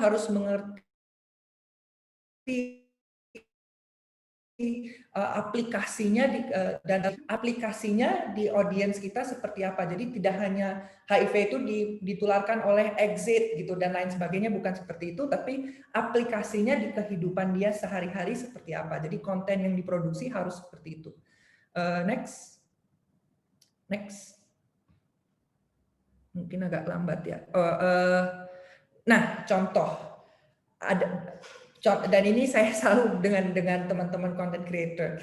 harus mengerti aplikasinya dan aplikasinya di audiens kita seperti apa. Jadi tidak hanya HIV itu ditularkan oleh exit gitu dan lain sebagainya, bukan seperti itu, tapi aplikasinya di kehidupan dia sehari-hari seperti apa. Jadi konten yang diproduksi harus seperti itu. Next. Mungkin agak lambat ya. Nah, contoh ada. Dan ini saya selalu dengan teman-teman content creator.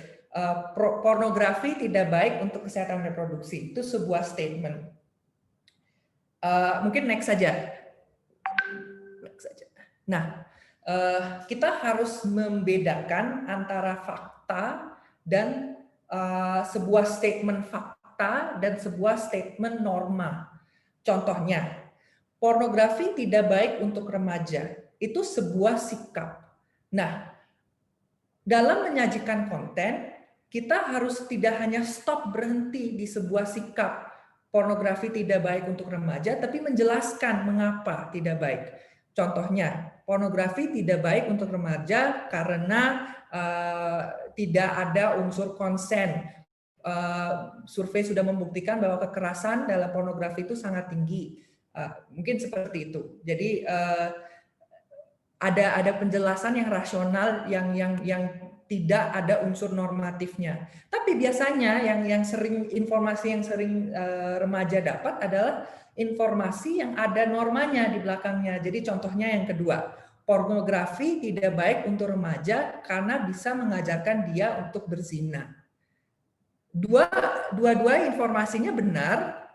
Pornografi tidak baik untuk kesehatan reproduksi. Itu sebuah statement. Mungkin next saja. Nah, kita harus membedakan antara fakta dan sebuah statement fakta dan sebuah statement norma. Contohnya, pornografi tidak baik untuk remaja. Itu sebuah sikap. Nah, dalam menyajikan konten, kita harus tidak hanya stop berhenti di sebuah sikap pornografi tidak baik untuk remaja, tapi menjelaskan mengapa tidak baik. Contohnya, pornografi tidak baik untuk remaja karena tidak ada unsur konsen. Survei sudah membuktikan bahwa kekerasan dalam pornografi itu sangat tinggi. Mungkin seperti itu. Jadi ada penjelasan yang rasional yang tidak ada unsur normatifnya. Tapi biasanya yang sering informasi yang sering remaja dapat adalah informasi yang ada normanya di belakangnya. Jadi contohnya yang kedua, pornografi tidak baik untuk remaja karena bisa mengajarkan dia untuk berzina. Dua-dua informasinya benar,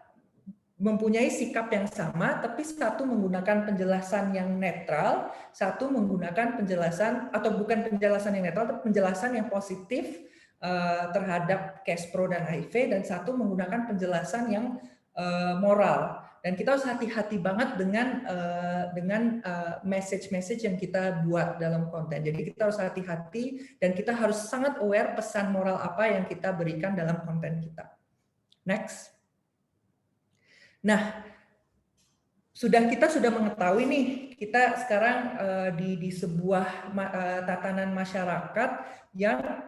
mempunyai sikap yang sama, tapi satu menggunakan penjelasan yang netral, satu menggunakan penjelasan atau bukan penjelasan yang netral, tapi penjelasan yang positif terhadap Kespro dan HIV, dan satu menggunakan penjelasan yang moral. Dan kita harus hati-hati banget dengan message-message yang kita buat dalam konten. Jadi kita harus hati-hati dan kita harus sangat aware pesan moral apa yang kita berikan dalam konten kita. Next. Nah, kita sudah mengetahui nih, kita sekarang di sebuah tatanan masyarakat yang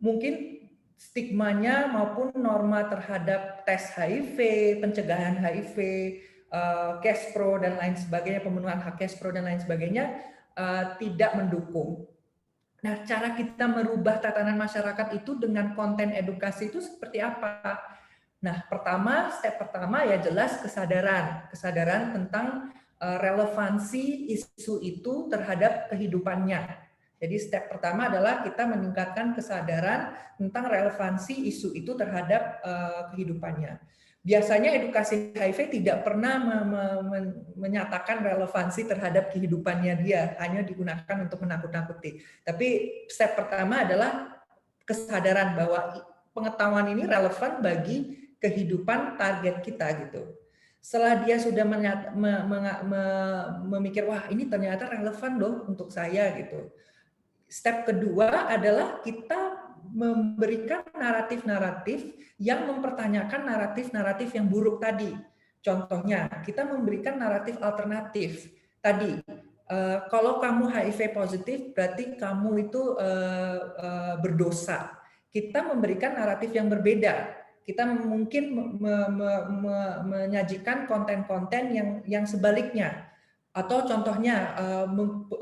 mungkin stigmanya maupun norma terhadap tes HIV, pencegahan HIV, Kespro dan lain sebagainya, pemenuhan hak Kespro dan lain sebagainya tidak mendukung. Nah, cara kita merubah tatanan masyarakat itu dengan konten edukasi itu seperti apa? Nah, step pertama ya jelas kesadaran tentang relevansi isu itu terhadap kehidupannya. Jadi step pertama adalah kita meningkatkan kesadaran tentang relevansi isu itu terhadap kehidupannya. Biasanya edukasi HIV tidak pernah menyatakan relevansi terhadap kehidupannya dia, hanya digunakan untuk menakut-nakuti. Tapi step pertama adalah kesadaran bahwa pengetahuan ini relevan bagi kehidupan target kita gitu. Setelah dia sudah memikir, wah ini ternyata relevan loh untuk saya gitu. Step kedua adalah kita memberikan naratif-naratif yang mempertanyakan naratif-naratif yang buruk tadi. Contohnya, kita memberikan naratif alternatif. Tadi, kalau kamu HIV positif, berarti kamu itu berdosa. Kita memberikan naratif yang berbeda. Kita mungkin menyajikan konten-konten yang sebaliknya. Atau contohnya,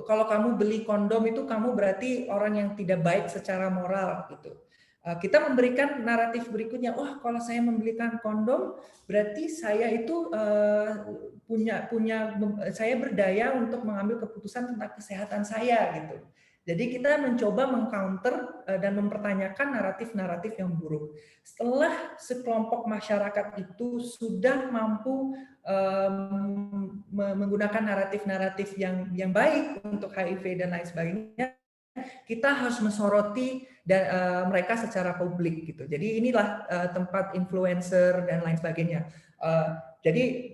kalau kamu beli kondom itu kamu berarti orang yang tidak baik secara moral gitu. Kita memberikan naratif berikutnya, wah kalau saya membelikan kondom berarti saya itu saya berdaya untuk mengambil keputusan tentang kesehatan saya gitu. Jadi kita mencoba mengcounter dan mempertanyakan naratif-naratif yang buruk. Setelah sekelompok masyarakat itu sudah mampu menggunakan naratif-naratif yang baik untuk HIV dan lain sebagainya, kita harus mensoroti mereka secara publik gitu. Jadi inilah tempat influencer dan lain sebagainya. Jadi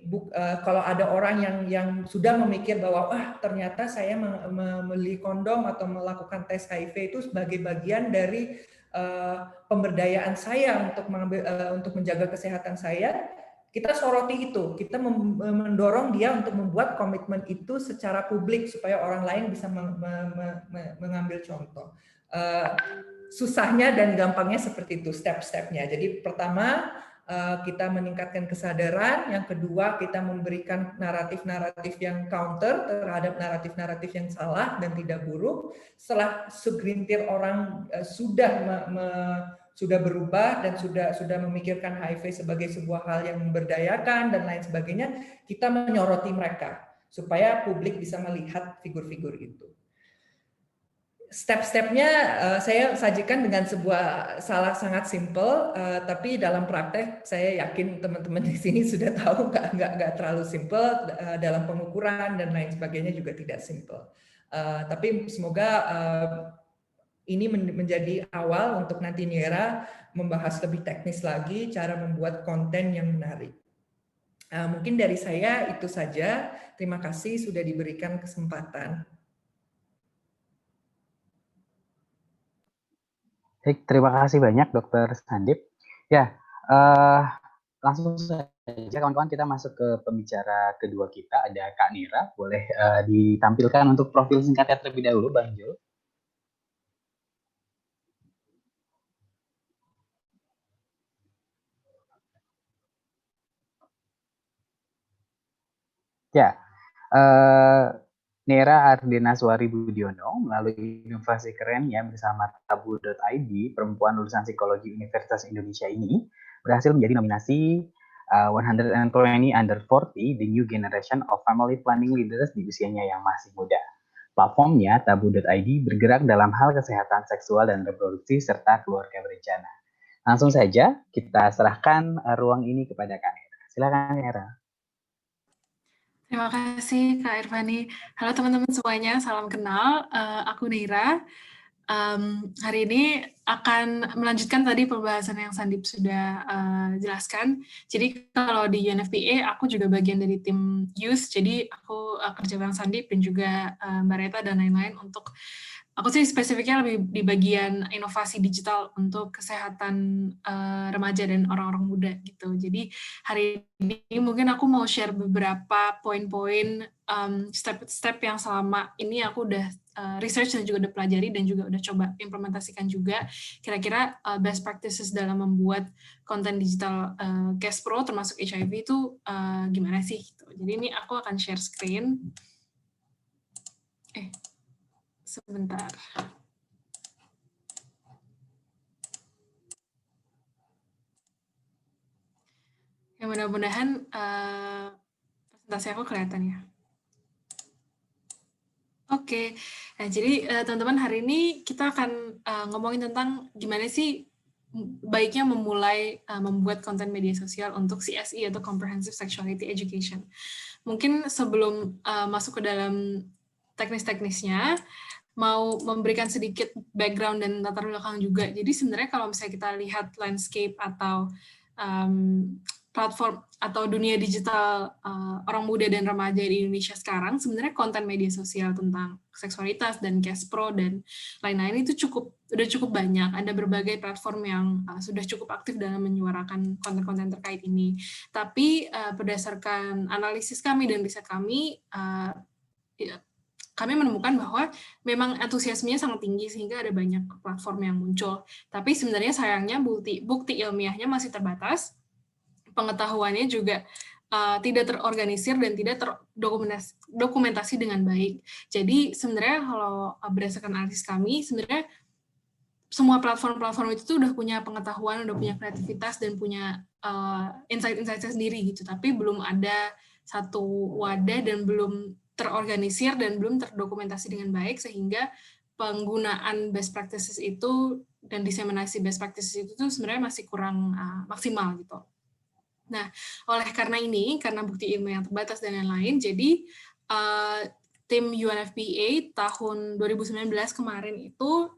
kalau ada orang yang sudah memikir bahwa ternyata saya membeli kondom atau melakukan tes HIV itu sebagai bagian dari pemberdayaan saya untuk menjaga kesehatan saya, kita soroti itu, kita mendorong dia untuk membuat komitmen itu secara publik supaya orang lain bisa mengambil contoh. Susahnya dan gampangnya seperti itu step-stepnya. Jadi pertama kita meningkatkan kesadaran, yang kedua kita memberikan naratif-naratif yang counter terhadap naratif-naratif yang salah dan tidak buruk. Setelah segelintir orang sudah berubah dan sudah memikirkan HIV sebagai sebuah hal yang memberdayakan dan lain sebagainya, kita menyoroti mereka supaya publik bisa melihat figur-figur itu. Step-stepnya saya sajikan dengan sebuah sangat simple, tapi dalam praktek saya yakin teman-teman di sini sudah tahu nggak terlalu simple, dalam pengukuran dan lain sebagainya juga tidak simple. Tapi semoga ini menjadi awal untuk nanti Niera membahas lebih teknis lagi cara membuat konten yang menarik. Mungkin dari saya itu saja. Terima kasih sudah diberikan kesempatan. Baik, terima kasih banyak Dr. Sandip. Ya, langsung saja kawan-kawan kita masuk ke pembicara kedua kita, ada Kak Nira. Boleh ditampilkan untuk profil singkatnya terlebih dahulu, Bang Jo. Ya, Nera Ardena Suari Budiono melalui inovasi kerennya bersama Tabu.id, perempuan lulusan psikologi Universitas Indonesia ini berhasil menjadi nominasi 120 Under 40, the new generation of family planning leaders di usianya yang masih muda. Platformnya Tabu.id bergerak dalam hal kesehatan seksual dan reproduksi serta keluarga berencana. Langsung saja kita serahkan ruang ini kepada Kak Nera. Silakan Nera. Terima kasih Kak Irvani. Halo teman-teman semuanya, salam kenal. Aku Neira. Hari ini akan melanjutkan tadi pembahasan yang Sandip sudah jelaskan. Jadi kalau di UNFPA, aku juga bagian dari tim youth, jadi aku kerja bareng Sandip dan juga Mbak Reta dan lain-lain untuk aku sih spesifiknya lebih di bagian inovasi digital untuk kesehatan remaja dan orang-orang muda gitu. Jadi hari ini mungkin aku mau share beberapa poin-poin step-step yang selama ini aku udah research dan juga udah pelajari dan juga udah coba implementasikan juga. Kira-kira best practices dalam membuat konten digital Case Pro termasuk HIV itu gimana sih? Gitu. Jadi ini aku akan share screen. Sebentar. Ya mudah-mudahan presentasi aku kelihatan ya. Oke, nah jadi teman-teman hari ini kita akan ngomongin tentang gimana sih baiknya memulai membuat konten media sosial untuk CSE atau Comprehensive Sexuality Education. Mungkin sebelum masuk ke dalam teknis-teknisnya, mau memberikan sedikit background dan latar belakang juga. Jadi sebenarnya kalau misalnya kita lihat landscape atau platform atau dunia digital orang muda dan remaja di Indonesia sekarang, sebenarnya konten media sosial tentang seksualitas dan Case Pro dan lain-lain itu udah cukup banyak. Ada berbagai platform yang sudah cukup aktif dalam menyuarakan konten-konten terkait ini. Tapi berdasarkan analisis kami dan riset kami, kami menemukan bahwa memang antusiasmenya sangat tinggi sehingga ada banyak platform yang muncul. Tapi sebenarnya sayangnya bukti ilmiahnya masih terbatas, pengetahuannya juga tidak terorganisir dan tidak terdokumentasi dengan baik. Jadi sebenarnya kalau berdasarkan analisis kami, sebenarnya semua platform-platform itu tuh udah punya pengetahuan, udah punya kreativitas dan punya insight-insightnya sendiri gitu. Tapi belum ada satu wadah dan belum terorganisir dan belum terdokumentasi dengan baik sehingga penggunaan best practices itu dan diseminasi best practices itu tuh sebenarnya masih kurang maksimal gitu. Nah, oleh karena ini, karena bukti ilmu yang terbatas dan lain-lain, jadi tim UNFPA tahun 2019 kemarin itu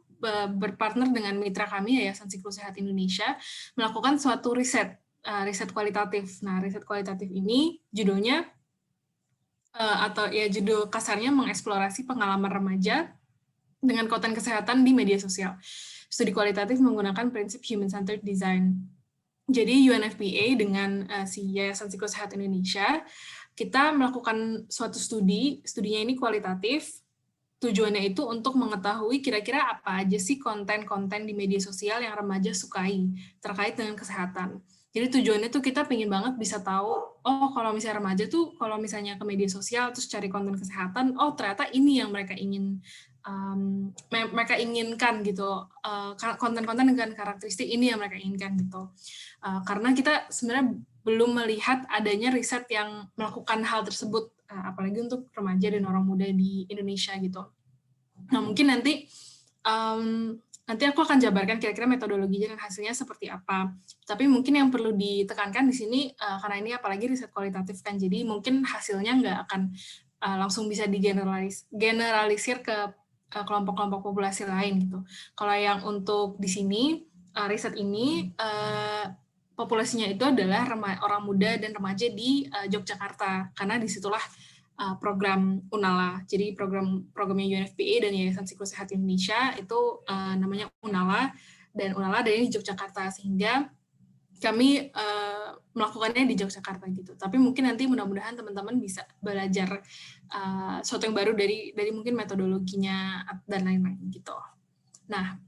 berpartner dengan mitra kami, Yayasan Siklus Sehat Indonesia, melakukan suatu riset kualitatif. Nah, riset kualitatif ini judulnya atau ya judul kasarnya mengeksplorasi pengalaman remaja dengan konten kesehatan di media sosial. Studi kualitatif menggunakan prinsip human-centered design. Jadi UNFPA dengan si Yayasan Siklus Sehat Indonesia, kita melakukan suatu studinya ini kualitatif. Tujuannya itu untuk mengetahui kira-kira apa aja sih konten-konten di media sosial yang remaja sukai terkait dengan kesehatan. Jadi tujuannya tuh kita pengen banget bisa tahu, oh kalau misalnya remaja tuh kalau misalnya ke media sosial terus cari konten kesehatan, oh ternyata ini yang mereka inginkan gitu, konten-konten dengan karakteristik ini yang mereka inginkan gitu. Karena kita sebenarnya belum melihat adanya riset yang melakukan hal tersebut, apalagi untuk remaja dan orang muda di Indonesia gitu. Nah mungkin nanti aku akan jabarkan kira-kira metodologinya dan hasilnya seperti apa. Tapi mungkin yang perlu ditekankan di sini, karena ini apalagi riset kualitatif kan, jadi mungkin hasilnya nggak akan langsung bisa digeneralisir ke kelompok-kelompok populasi lain gitu. Kalau yang untuk di sini, riset ini, populasinya itu adalah orang muda dan remaja di Yogyakarta, karena disitulah program Unala. Jadi programnya UNFPA dan Yayasan Siklus Sehat Indonesia itu namanya Unala, dan Unala ada di Yogyakarta, sehingga kami melakukannya di Yogyakarta gitu. Tapi mungkin nanti mudah-mudahan teman-teman bisa belajar sesuatu yang baru dari mungkin metodologinya dan lain-lain gitu. Nah,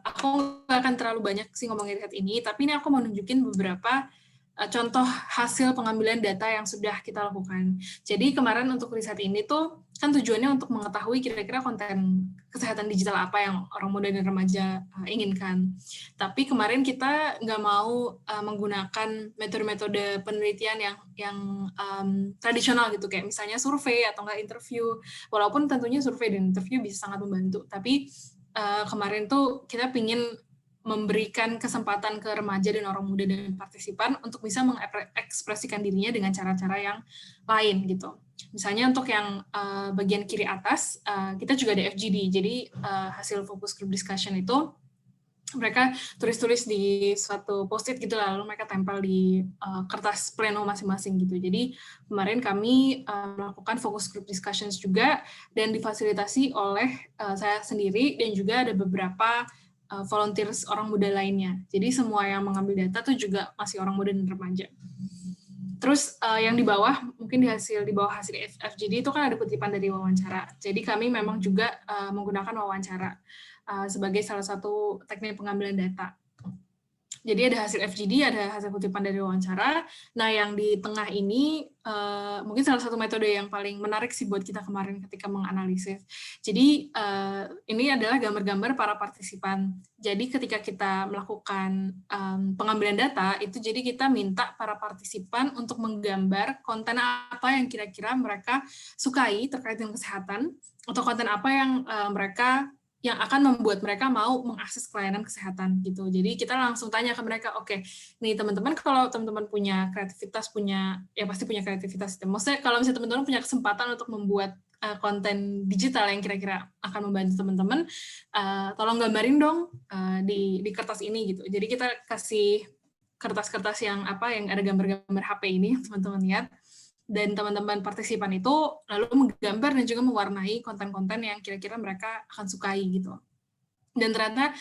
aku nggak akan terlalu banyak sih ngomongin riset ini, tapi ini aku mau nunjukin beberapa contoh hasil pengambilan data yang sudah kita lakukan. Jadi kemarin untuk riset ini tuh kan tujuannya untuk mengetahui kira-kira konten kesehatan digital apa yang orang muda dan remaja inginkan. Tapi kemarin kita nggak mau menggunakan metode-metode penelitian yang tradisional gitu, kayak misalnya survei atau nggak interview. Walaupun tentunya survei dan interview bisa sangat membantu, tapi kemarin tuh kita pingin memberikan kesempatan ke remaja dan orang muda dan partisipan untuk bisa mengekspresikan dirinya dengan cara-cara yang lain gitu. Misalnya untuk yang bagian kiri atas, kita juga ada FGD. Jadi hasil focus group discussion itu mereka tulis-tulis di suatu post-it gitu, lalu mereka tempel di kertas pleno masing-masing gitu. Jadi kemarin kami melakukan focus group discussions juga, dan difasilitasi oleh saya sendiri dan juga ada beberapa volunteers orang muda lainnya. Jadi semua yang mengambil data tuh juga masih orang muda dan remaja. Terus yang di bawah, mungkin di bawah hasil FGD itu kan ada kutipan dari wawancara. Jadi kami memang juga menggunakan wawancara sebagai salah satu teknik pengambilan data. Jadi ada hasil FGD, ada hasil kutipan dari wawancara. Nah, yang di tengah ini mungkin salah satu metode yang paling menarik sih buat kita kemarin ketika menganalisis. Jadi ini adalah gambar-gambar para partisipan. Jadi ketika kita melakukan pengambilan data, itu jadi kita minta para partisipan untuk menggambar konten apa yang kira-kira mereka sukai terkait dengan kesehatan, atau konten apa yang yang akan membuat mereka mau mengakses pelayanan kesehatan gitu. Jadi kita langsung tanya ke mereka, oke, nih teman-teman kalau teman-teman punya kreativitas, pasti punya kreativitas. Maksudnya kalau misalnya teman-teman punya kesempatan untuk membuat konten digital yang kira-kira akan membantu teman-teman, tolong gambarin dong di kertas ini gitu. Jadi kita kasih kertas-kertas yang ada gambar-gambar HP ini, teman-teman lihat. Dan teman-teman partisipan itu lalu menggambar dan juga mewarnai konten-konten yang kira-kira mereka akan sukai gitu. Dan ternyata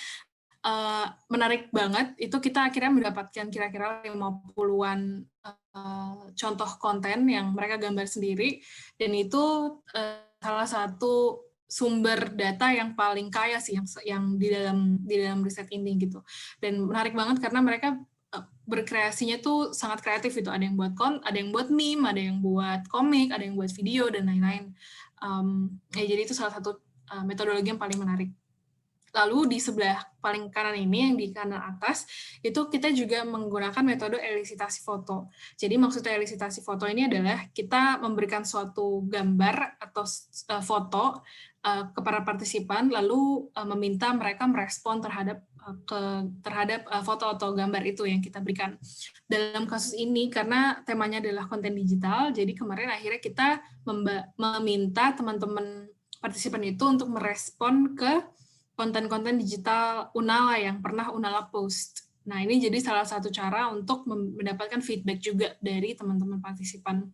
menarik banget, itu kita akhirnya mendapatkan kira-kira 50-an contoh konten yang mereka gambar sendiri, dan itu salah satu sumber data yang paling kaya sih yang di dalam riset ini gitu. Dan menarik banget karena mereka berkreasinya tuh sangat kreatif itu, ada yang buat meme, ada yang buat komik, ada yang buat video dan lain-lain. Jadi itu salah satu metodologi yang paling menarik. Lalu di sebelah paling kanan ini, yang di kanan atas, itu kita juga menggunakan metode elisitasi foto. Jadi maksudnya elisitasi foto ini adalah kita memberikan suatu gambar atau foto ke para partisipan, lalu meminta mereka merespon terhadap foto atau gambar itu yang kita berikan. Dalam kasus ini, karena temanya adalah konten digital, jadi kemarin akhirnya kita meminta teman-teman partisipan itu untuk merespon ke konten-konten digital Unala yang pernah Unala post. Nah, ini jadi salah satu cara untuk mendapatkan feedback juga dari teman-teman partisipan.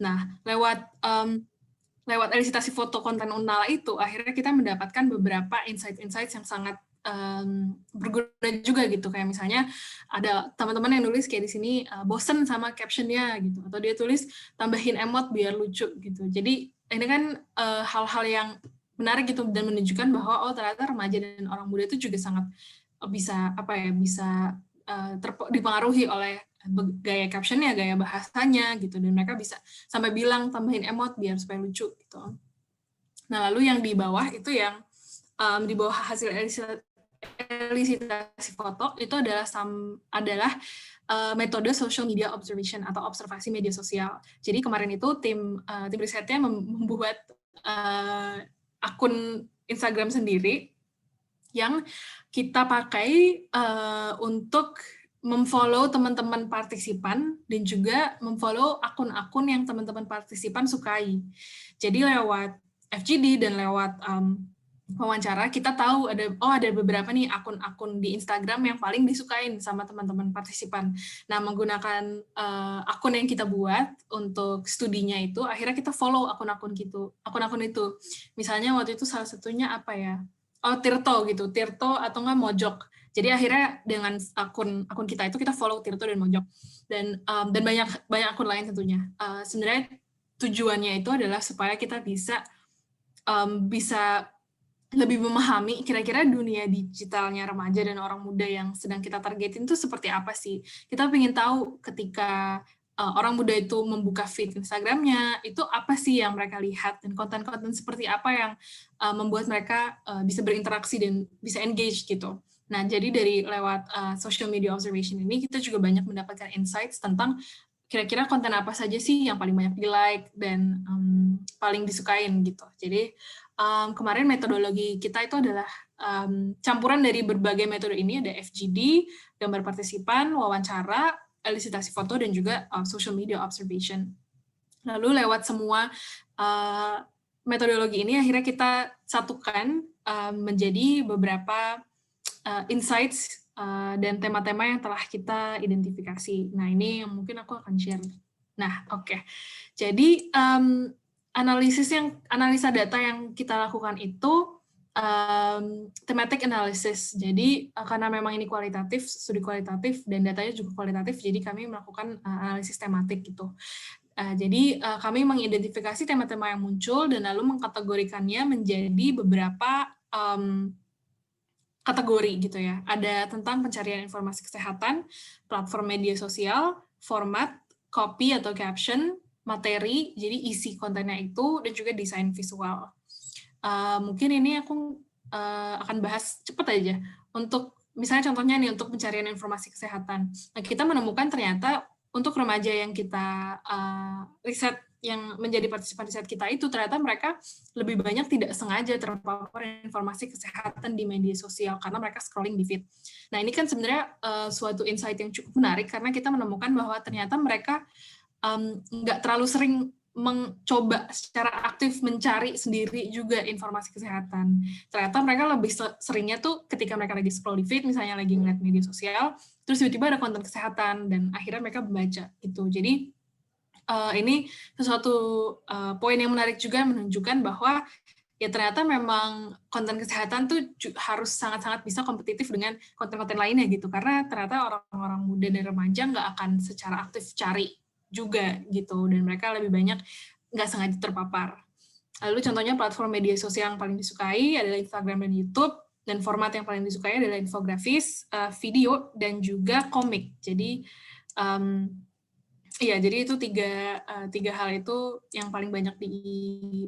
Nah, lewat elisitasi foto konten Unala itu, akhirnya kita mendapatkan beberapa insight-insight yang sangat berguna juga gitu. Kayak misalnya ada teman-teman yang nulis kayak di sini bosen sama captionnya gitu, atau dia tulis tambahin emot biar lucu gitu. Jadi ini kan hal-hal yang menarik gitu dan menunjukkan bahwa ternyata remaja dan orang muda itu juga sangat bisa dipengaruhi oleh gaya captionnya, gaya bahasanya gitu, dan mereka bisa sampai bilang tambahin emot biar supaya lucu gitu. Nah, lalu yang di bawah itu yang di bawah hasil elisitasi foto itu adalah metode social media observation atau observasi media sosial. Jadi kemarin itu tim risetnya membuat akun Instagram sendiri yang kita pakai untuk memfollow teman-teman partisipan dan juga memfollow akun-akun yang teman-teman partisipan sukai. Jadi lewat FGD dan lewat wawancara kita tahu ada beberapa nih akun-akun di Instagram yang paling disukain sama teman-teman partisipan. Nah, menggunakan akun yang kita buat untuk studinya itu, akhirnya kita follow akun-akun itu. Misalnya waktu itu salah satunya apa ya? Tirto gitu, Tirto atau nggak Mojok. Jadi akhirnya dengan akun kita itu kita follow Tirto dan Mojok dan banyak akun lain tentunya. Sebenarnya tujuannya itu adalah supaya kita bisa lebih memahami kira-kira dunia digitalnya remaja dan orang muda yang sedang kita targetin itu seperti apa sih. Kita ingin tahu ketika orang muda itu membuka feed Instagramnya, itu apa sih yang mereka lihat, dan konten-konten seperti apa yang membuat mereka bisa berinteraksi dan bisa engage gitu. Nah, jadi dari lewat social media observation ini, kita juga banyak mendapatkan insights tentang kira-kira konten apa saja sih yang paling banyak di-like dan paling disukain gitu. Jadi, kemarin metodologi kita itu adalah campuran dari berbagai metode ini, ada FGD, gambar partisipan, wawancara, elisitasi foto, dan juga social media observation. Lalu lewat semua metodologi ini akhirnya kita satukan menjadi beberapa insights dan tema-tema yang telah kita identifikasi. Nah, ini yang mungkin aku akan share. Nah, oke. Jadi analisa data yang kita lakukan itu thematic analysis. Jadi karena memang ini studi kualitatif dan datanya juga kualitatif, jadi kami melakukan analisis tematik gitu. Jadi kami mengidentifikasi tema-tema yang muncul dan lalu mengkategorikannya menjadi beberapa kategori gitu ya. Ada tentang pencarian informasi kesehatan, platform media sosial, format, copy atau caption, materi, jadi isi kontennya itu, dan juga desain visual. Mungkin ini aku akan bahas cepat aja. Untuk misalnya contohnya nih, untuk pencarian informasi kesehatan. Nah, kita menemukan ternyata untuk remaja yang kita riset, yang menjadi partisipan riset kita itu, ternyata mereka lebih banyak tidak sengaja terpapar informasi kesehatan di media sosial karena mereka scrolling di feed. Nah, ini kan sebenarnya suatu insight yang cukup menarik karena kita menemukan bahwa ternyata mereka nggak terlalu sering mencoba secara aktif mencari sendiri juga informasi kesehatan. Ternyata mereka lebih seringnya tuh ketika mereka lagi scroll di feed, misalnya lagi ngeliat media sosial, terus tiba-tiba ada konten kesehatan dan akhirnya mereka membaca gitu. Jadi ini sesuatu poin yang menarik juga, menunjukkan bahwa ya ternyata memang konten kesehatan tuh harus sangat-sangat bisa kompetitif dengan konten-konten lainnya gitu, karena ternyata orang-orang muda dan remaja nggak akan secara aktif cari juga gitu, dan mereka lebih banyak nggak sengaja terpapar. Lalu contohnya platform media sosial yang paling disukai adalah Instagram dan YouTube, dan format yang paling disukai adalah infografis, video, dan juga komik. Jadi iya, jadi itu tiga hal itu yang paling banyak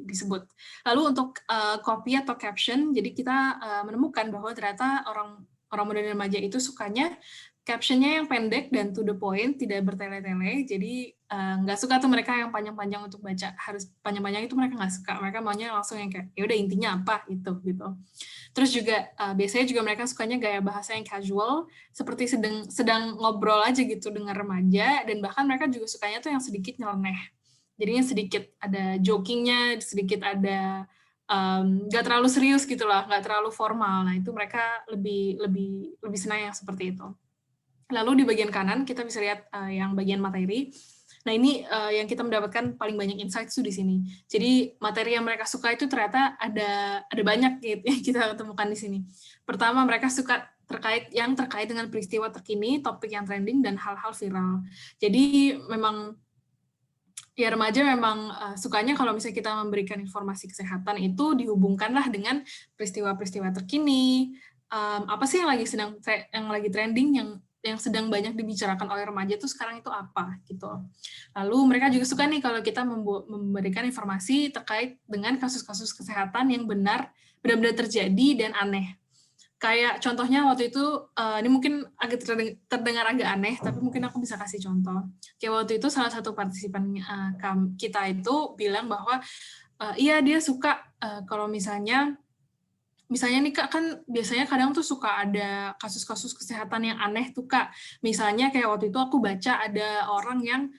disebut. Lalu untuk copy atau caption, jadi kita menemukan bahwa ternyata orang muda dan remaja itu sukanya captionnya yang pendek dan to the point, tidak bertele-tele. Jadi nggak suka tuh mereka yang panjang-panjang untuk baca, harus panjang-panjang itu mereka nggak suka. Mereka maunya langsung yang kayak ya udah intinya apa gitu. Terus juga biasanya juga mereka sukanya gaya bahasa yang casual, seperti sedang ngobrol aja gitu dengan remaja, dan bahkan mereka juga sukanya tuh yang sedikit nyeleneh. Jadinya sedikit ada jokingnya, sedikit ada nggak terlalu serius gitu lah, nggak terlalu formal. Nah, itu mereka lebih senang yang seperti itu. Lalu di bagian kanan kita bisa lihat yang bagian materi. Nah ini yang kita mendapatkan paling banyak insight itu di sini. Jadi materi yang mereka suka itu ternyata ada banyak gitu yang kita temukan di sini. Pertama mereka suka terkait dengan peristiwa terkini, topik yang trending dan hal-hal viral. Jadi memang ya remaja memang sukanya kalau misalnya kita memberikan informasi kesehatan itu dihubungkanlah dengan peristiwa-peristiwa terkini, apa sih yang lagi trending, yang sedang banyak dibicarakan oleh remaja itu sekarang itu apa gitu. Lalu mereka juga suka nih kalau kita memberikan informasi terkait dengan kasus-kasus kesehatan yang benar-benar terjadi dan aneh. Kayak contohnya waktu itu, ini mungkin agak terdengar agak aneh, tapi mungkin aku bisa kasih contoh. Kayak waktu itu salah satu partisipan kita itu bilang bahwa, iya dia suka kalau misalnya nih Kak, kan biasanya kadang tuh suka ada kasus-kasus kesehatan yang aneh tuh Kak. Misalnya kayak waktu itu aku baca ada orang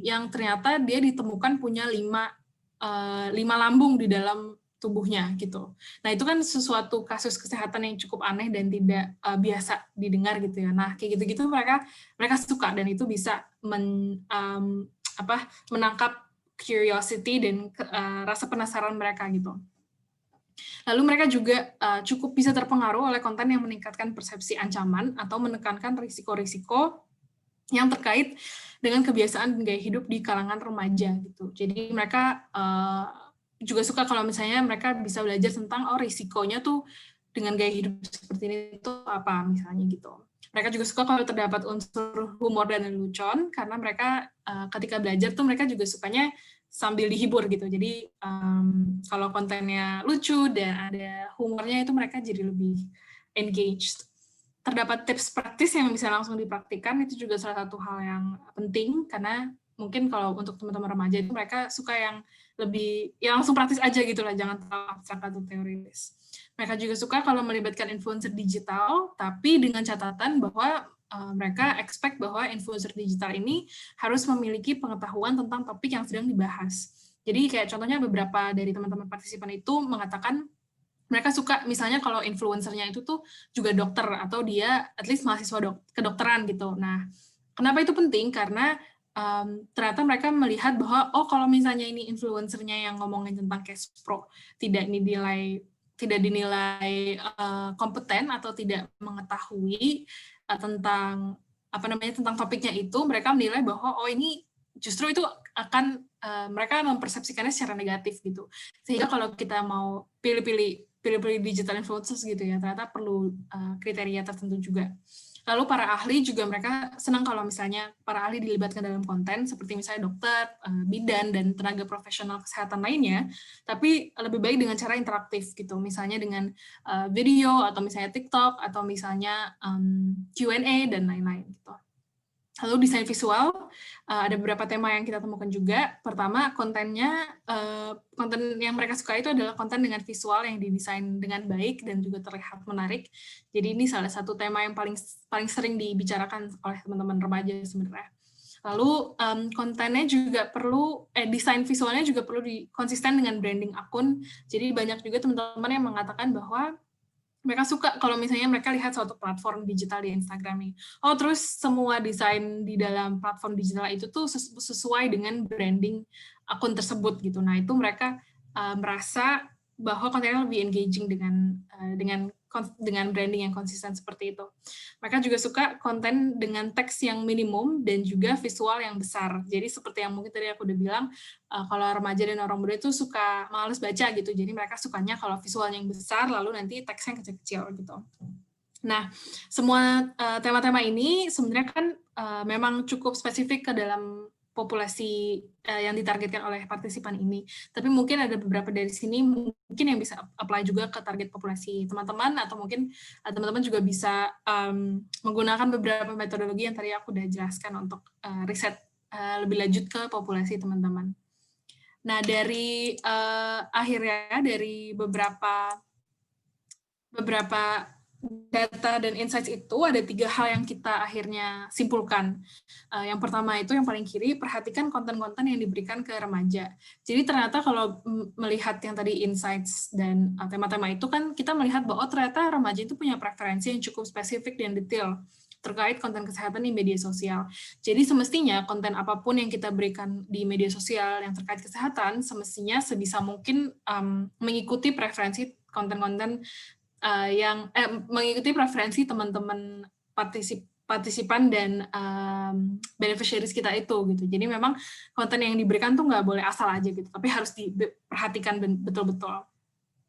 yang ternyata dia ditemukan punya 5 lambung di dalam tubuhnya gitu. Nah itu kan sesuatu kasus kesehatan yang cukup aneh dan tidak biasa didengar gitu ya. Nah kayak gitu-gitu mereka suka dan itu bisa menangkap curiosity dan rasa penasaran mereka gitu. Lalu mereka juga cukup bisa terpengaruh oleh konten yang meningkatkan persepsi ancaman atau menekankan risiko-risiko yang terkait dengan kebiasaan gaya hidup di kalangan remaja gitu. Jadi mereka juga suka kalau misalnya mereka bisa belajar tentang risikonya tuh dengan gaya hidup seperti ini itu apa misalnya gitu. Mereka juga suka kalau terdapat unsur humor dan lelucon karena mereka ketika belajar tuh mereka juga sukanya sambil dihibur gitu. Jadi kalau kontennya lucu dan ada humornya itu mereka jadi lebih engaged. Terdapat tips praktis yang bisa langsung dipraktikkan, itu juga salah satu hal yang penting, karena mungkin kalau untuk teman-teman remaja itu mereka suka yang lebih, ya langsung praktis aja gitu lah, jangan terlalu abstrak atau teoritis. Mereka juga suka kalau melibatkan influencer digital, tapi dengan catatan bahwa mereka expect bahwa influencer digital ini harus memiliki pengetahuan tentang topik yang sedang dibahas. Jadi kayak contohnya beberapa dari teman-teman partisipan itu mengatakan, mereka suka misalnya kalau influencernya itu tuh juga dokter atau dia at least mahasiswa kedokteran gitu. Nah, kenapa itu penting? Karena ternyata mereka melihat bahwa kalau misalnya ini influencernya yang ngomongin tentang cash pro tidak dinilai kompeten atau tidak mengetahui tentang tentang topiknya itu, mereka menilai bahwa ini justru itu akan mereka mempersepsikannya secara negatif gitu. Sehingga kalau kita mau pilih-pilih digital influencers gitu ya, ternyata perlu kriteria tertentu juga. Lalu para ahli juga mereka senang kalau misalnya para ahli dilibatkan dalam konten, seperti misalnya dokter, bidan, dan tenaga profesional kesehatan lainnya, tapi lebih baik dengan cara interaktif gitu, misalnya dengan video, atau misalnya TikTok, atau misalnya Q&A, dan lain-lain gitu. Lalu desain visual, ada beberapa tema yang kita temukan juga. Pertama, konten yang mereka suka itu adalah konten dengan visual yang didesain dengan baik dan juga terlihat menarik. Jadi ini salah satu tema yang paling sering dibicarakan oleh teman-teman remaja sebenarnya. Lalu kontennya juga perlu, desain visualnya juga perlu konsisten dengan branding akun. Jadi banyak juga teman-teman yang mengatakan bahwa mereka suka kalau misalnya mereka lihat suatu platform digital di Instagram nih. Terus semua desain di dalam platform digital itu tuh sesuai dengan branding akun tersebut gitu. Nah, itu mereka merasa bahwa kontennya lebih engaging dengan branding yang konsisten seperti itu. Mereka juga suka konten dengan teks yang minimum dan juga visual yang besar. Jadi seperti yang mungkin tadi aku udah bilang, kalau remaja dan orang muda itu suka males baca gitu. Jadi mereka sukanya kalau visualnya yang besar, lalu nanti teksnya kecil-kecil gitu. Nah, semua tema-tema ini sebenarnya kan memang cukup spesifik ke dalam populasi yang ditargetkan oleh partisipan ini. Tapi mungkin ada beberapa dari sini mungkin yang bisa apply juga ke target populasi teman-teman, atau mungkin teman-teman juga bisa menggunakan beberapa metodologi yang tadi aku udah jelaskan untuk riset lebih lanjut ke populasi teman-teman. Nah, dari akhirnya dari beberapa data dan insights itu ada 3 hal yang kita akhirnya simpulkan. Yang pertama itu yang paling kiri, perhatikan konten-konten yang diberikan ke remaja. Jadi ternyata kalau melihat yang tadi insights dan tema-tema itu kan kita melihat bahwa ternyata remaja itu punya preferensi yang cukup spesifik dan detail terkait konten kesehatan di media sosial. Jadi semestinya konten apapun yang kita berikan di media sosial yang terkait kesehatan, semestinya sebisa mungkin mengikuti preferensi konten-konten mengikuti preferensi teman-teman partisipan dan beneficiaries kita itu gitu. Jadi memang konten yang diberikan tuh nggak boleh asal aja gitu, tapi harus diperhatikan betul-betul.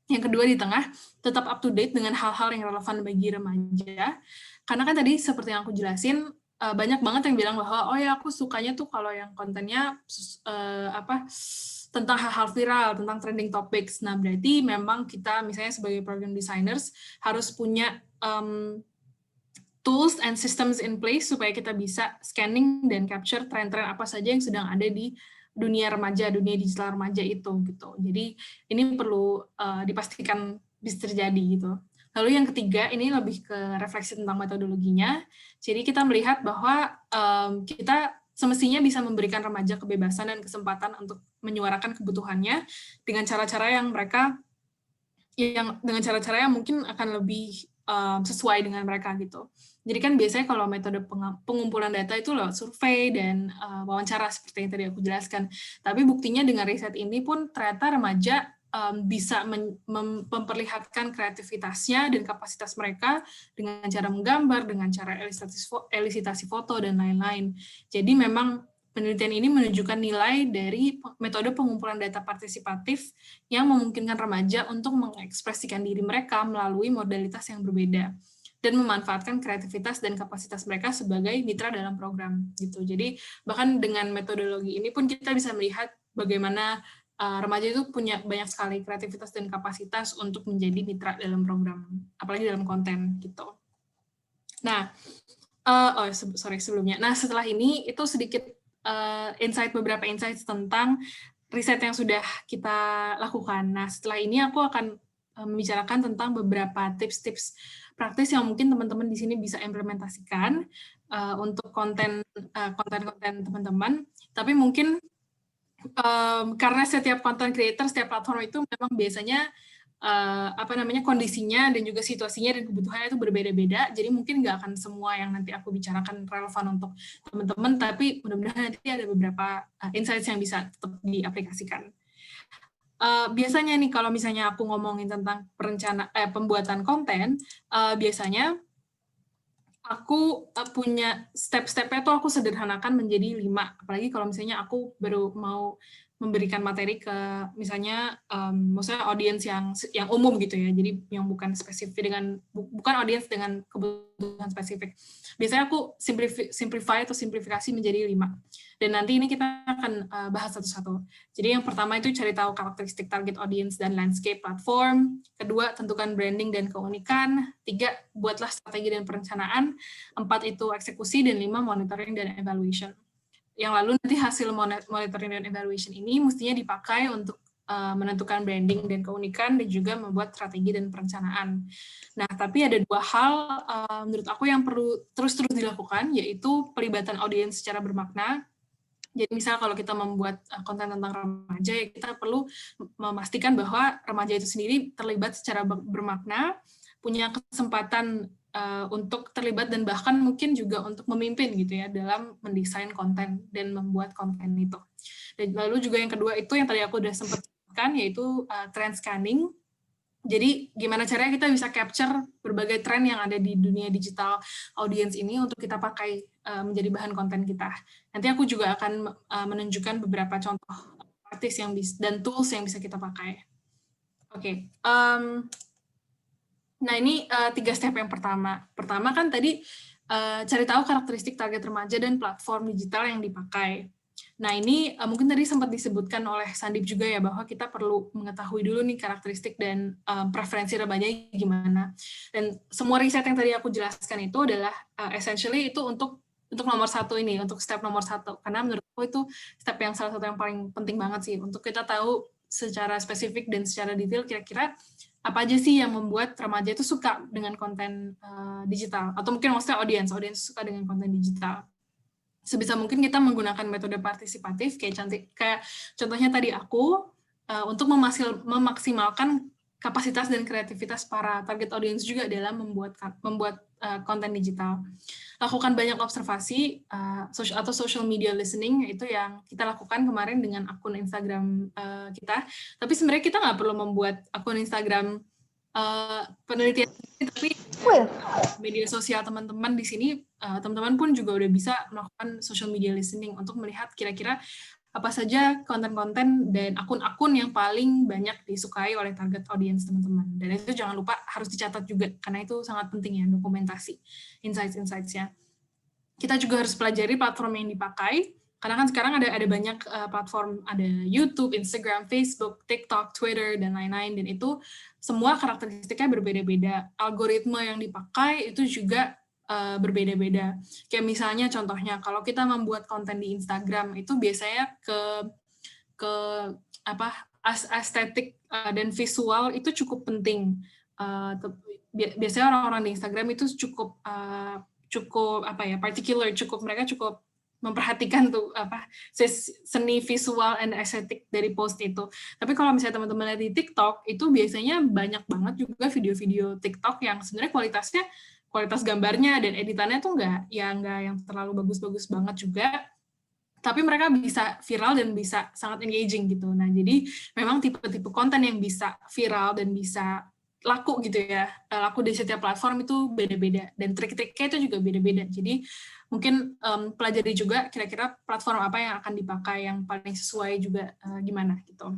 Yang kedua, di tengah, tetap up to date dengan hal-hal yang relevan bagi remaja. Karena kan tadi seperti yang aku jelasin, banyak banget yang bilang bahwa, oh ya aku sukanya tuh kalau yang kontennya tentang hal-hal viral, tentang trending topics. Nah, berarti memang kita misalnya sebagai program designers harus punya tools and systems in place supaya kita bisa scanning dan capture tren-tren apa saja yang sedang ada di dunia remaja, dunia digital remaja itu gitu. Jadi ini perlu dipastikan bisa terjadi gitu. Lalu yang ketiga, ini lebih ke refleksi tentang metodologinya. Jadi kita melihat bahwa kita semestinya bisa memberikan remaja kebebasan dan kesempatan untuk menyuarakan kebutuhannya dengan cara-cara yang mungkin akan lebih sesuai dengan mereka gitu. Jadi kan biasanya kalau metode pengumpulan data itu lewat survei dan wawancara seperti yang tadi aku jelaskan. Tapi buktinya dengan riset ini pun ternyata remaja bisa memperlihatkan kreativitasnya dan kapasitas mereka dengan cara menggambar, dengan cara elisitasi foto, dan lain-lain. Jadi memang penelitian ini menunjukkan nilai dari metode pengumpulan data partisipatif yang memungkinkan remaja untuk mengekspresikan diri mereka melalui modalitas yang berbeda dan memanfaatkan kreativitas dan kapasitas mereka sebagai mitra dalam program gitu. Jadi bahkan dengan metodologi ini pun kita bisa melihat bagaimana remaja itu punya banyak sekali kreativitas dan kapasitas untuk menjadi mitra dalam program, apalagi dalam konten gitu. Nah, sebelumnya. Nah, setelah ini itu sedikit beberapa insight tentang riset yang sudah kita lakukan. Nah, setelah ini aku akan membicarakan tentang beberapa tips-tips praktis yang mungkin teman-teman di sini bisa implementasikan untuk konten teman-teman. Tapi mungkin karena setiap content creator, setiap platform itu memang biasanya kondisinya dan juga situasinya dan kebutuhannya itu berbeda-beda. Jadi mungkin nggak akan semua yang nanti aku bicarakan relevan untuk teman-teman, tapi mudah-mudahan nanti ada beberapa insights yang bisa tetap diaplikasikan. Biasanya nih kalau misalnya aku ngomongin tentang pembuatan konten, biasanya aku punya step-stepnya tuh aku sederhanakan menjadi 5. Apalagi kalau misalnya aku baru mau memberikan materi ke misalnya maksudnya audiens yang umum gitu ya. Jadi yang bukan spesifik bukan audiens dengan kebutuhan spesifik. Biasanya aku simplify atau simplifikasi menjadi 5. Dan nanti ini kita akan bahas satu-satu. Jadi yang pertama itu cari tahu karakteristik target audience dan landscape platform. Kedua, tentukan branding dan keunikan. 3, buatlah strategi dan perencanaan. 4 itu eksekusi, dan 5 monitoring dan evaluation. Yang lalu nanti hasil monitoring dan evaluation ini mestinya dipakai untuk menentukan branding dan keunikan dan juga membuat strategi dan perencanaan. Nah, tapi ada 2 hal menurut aku yang perlu terus-terus dilakukan, yaitu pelibatan audiens secara bermakna. Jadi misalnya kalau kita membuat konten tentang remaja, ya kita perlu memastikan bahwa remaja itu sendiri terlibat secara bermakna, punya kesempatan untuk terlibat dan bahkan mungkin juga untuk memimpin gitu ya dalam mendesain konten dan membuat konten itu. Dan lalu juga yang kedua itu yang tadi aku udah sempat sebutkan, yaitu trend scanning. Jadi gimana caranya kita bisa capture berbagai tren yang ada di dunia digital audience ini untuk kita pakai menjadi bahan konten kita. Nanti aku juga akan menunjukkan beberapa contoh praktis dan tools yang bisa kita pakai. Oke. Nah ini 3 step yang pertama. Pertama kan tadi cari tahu karakteristik target remaja dan platform digital yang dipakai. Nah ini mungkin tadi sempat disebutkan oleh Sandip juga ya, bahwa kita perlu mengetahui dulu nih karakteristik dan preferensi remaja gimana. Dan semua riset yang tadi aku jelaskan itu adalah essentially itu untuk nomor 1 ini, untuk step nomor 1. Karena menurutku itu step yang salah satu yang paling penting banget sih, untuk kita tahu secara spesifik dan secara detail kira-kira apa aja sih yang membuat remaja itu suka dengan konten digital, atau mungkin maksudnya audiens suka dengan konten digital. Sebisa mungkin kita menggunakan metode partisipatif kayak contohnya tadi aku untuk memaksimalkan kapasitas dan kreativitas para target audience juga dalam membuat konten digital. Lakukan banyak observasi atau social media listening, itu yang kita lakukan kemarin dengan akun Instagram kita. Tapi sebenarnya kita nggak perlu membuat akun Instagram penelitian, tapi media sosial teman-teman di sini, teman-teman pun juga udah bisa melakukan social media listening untuk melihat kira-kira apa saja konten-konten dan akun-akun yang paling banyak disukai oleh target audience teman-teman. Dan itu jangan lupa harus dicatat juga, karena itu sangat penting ya, dokumentasi insights-insights-nya. Kita juga harus pelajari platform yang dipakai, karena kan sekarang ada banyak platform, ada YouTube, Instagram, Facebook, TikTok, Twitter, dan lain-lain, dan itu semua karakteristiknya berbeda-beda. Algoritma yang dipakai itu juga berbeda-beda. Kayak misalnya contohnya, kalau kita membuat konten di Instagram, itu biasanya ke estetik dan visual itu cukup penting. Biasanya orang-orang di Instagram itu cukup particular, mereka cukup memperhatikan tuh seni visual and estetik dari post itu. Tapi kalau misalnya teman-teman lihat di TikTok, itu biasanya banyak banget juga video-video TikTok yang sebenarnya kualitas gambarnya dan editannya tuh nggak yang terlalu bagus-bagus banget juga, tapi mereka bisa viral dan bisa sangat engaging gitu. Nah, jadi memang tipe-tipe konten yang bisa viral dan bisa laku gitu ya, laku di setiap platform itu beda-beda, dan trik-triknya itu juga beda-beda. Jadi mungkin pelajari juga kira-kira platform apa yang akan dipakai, yang paling sesuai juga gimana gitu.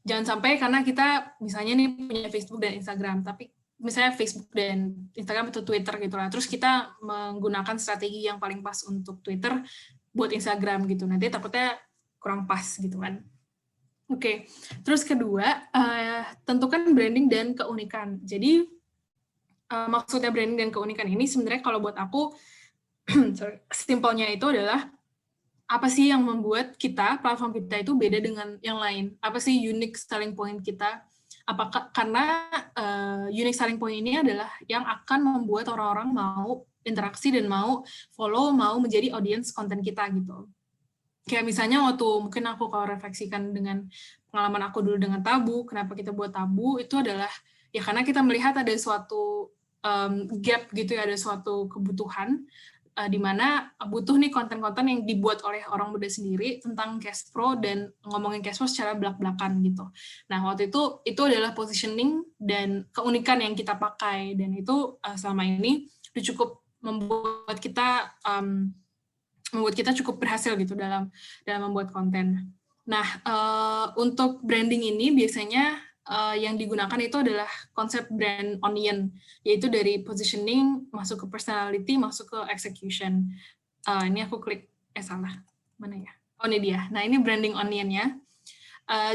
Jangan sampai karena kita misalnya nih punya Facebook dan Instagram, tapi misalnya Facebook dan Instagram itu Twitter gitu lah, terus kita menggunakan strategi yang paling pas untuk Twitter buat Instagram gitu, nanti takutnya kurang pas gitu kan. Oke, terus kedua, tentukan branding dan keunikan. Jadi maksudnya branding dan keunikan ini sebenarnya kalau buat aku, simpelnya itu adalah apa sih yang membuat platform kita itu beda dengan yang lain? Apa sih unique selling point kita? Apakah karena unique selling point ini adalah yang akan membuat orang-orang mau interaksi dan mau follow, mau menjadi audience konten kita gitu. Kayak misalnya waktu mungkin aku kalau refleksikan dengan pengalaman aku dulu dengan Tabu, kenapa kita buat Tabu, itu adalah ya karena kita melihat ada suatu gap gitu ya, ada suatu kebutuhan di mana butuh nih konten-konten yang dibuat oleh orang muda sendiri tentang cash pro dan ngomongin cash pro secara belak-belakan gitu. Nah, waktu itu adalah positioning dan keunikan yang kita pakai, dan itu selama ini cukup membuat kita cukup berhasil gitu dalam membuat konten. Nah, untuk branding ini biasanya yang digunakan itu adalah konsep brand onion, yaitu dari positioning masuk ke personality, masuk ke execution. Ini aku klik, salah, mana ya? Oh, ini dia. Nah, ini branding onion-nya.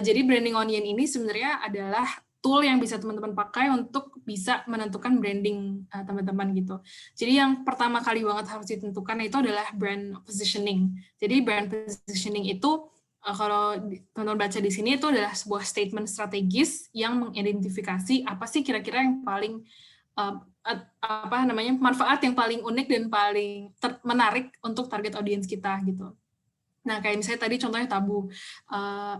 Jadi branding onion ini sebenarnya adalah tool yang bisa teman-teman pakai untuk bisa menentukan branding teman-teman gitu. Jadi yang pertama kali banget harus ditentukan itu adalah brand positioning. Jadi brand positioning itu kalau teman-teman baca di sini itu adalah sebuah statement strategis yang mengidentifikasi apa sih kira-kira yang paling manfaat yang paling unik dan paling menarik untuk target audience kita gitu. Nah, kayak misalnya tadi contohnya Tabu,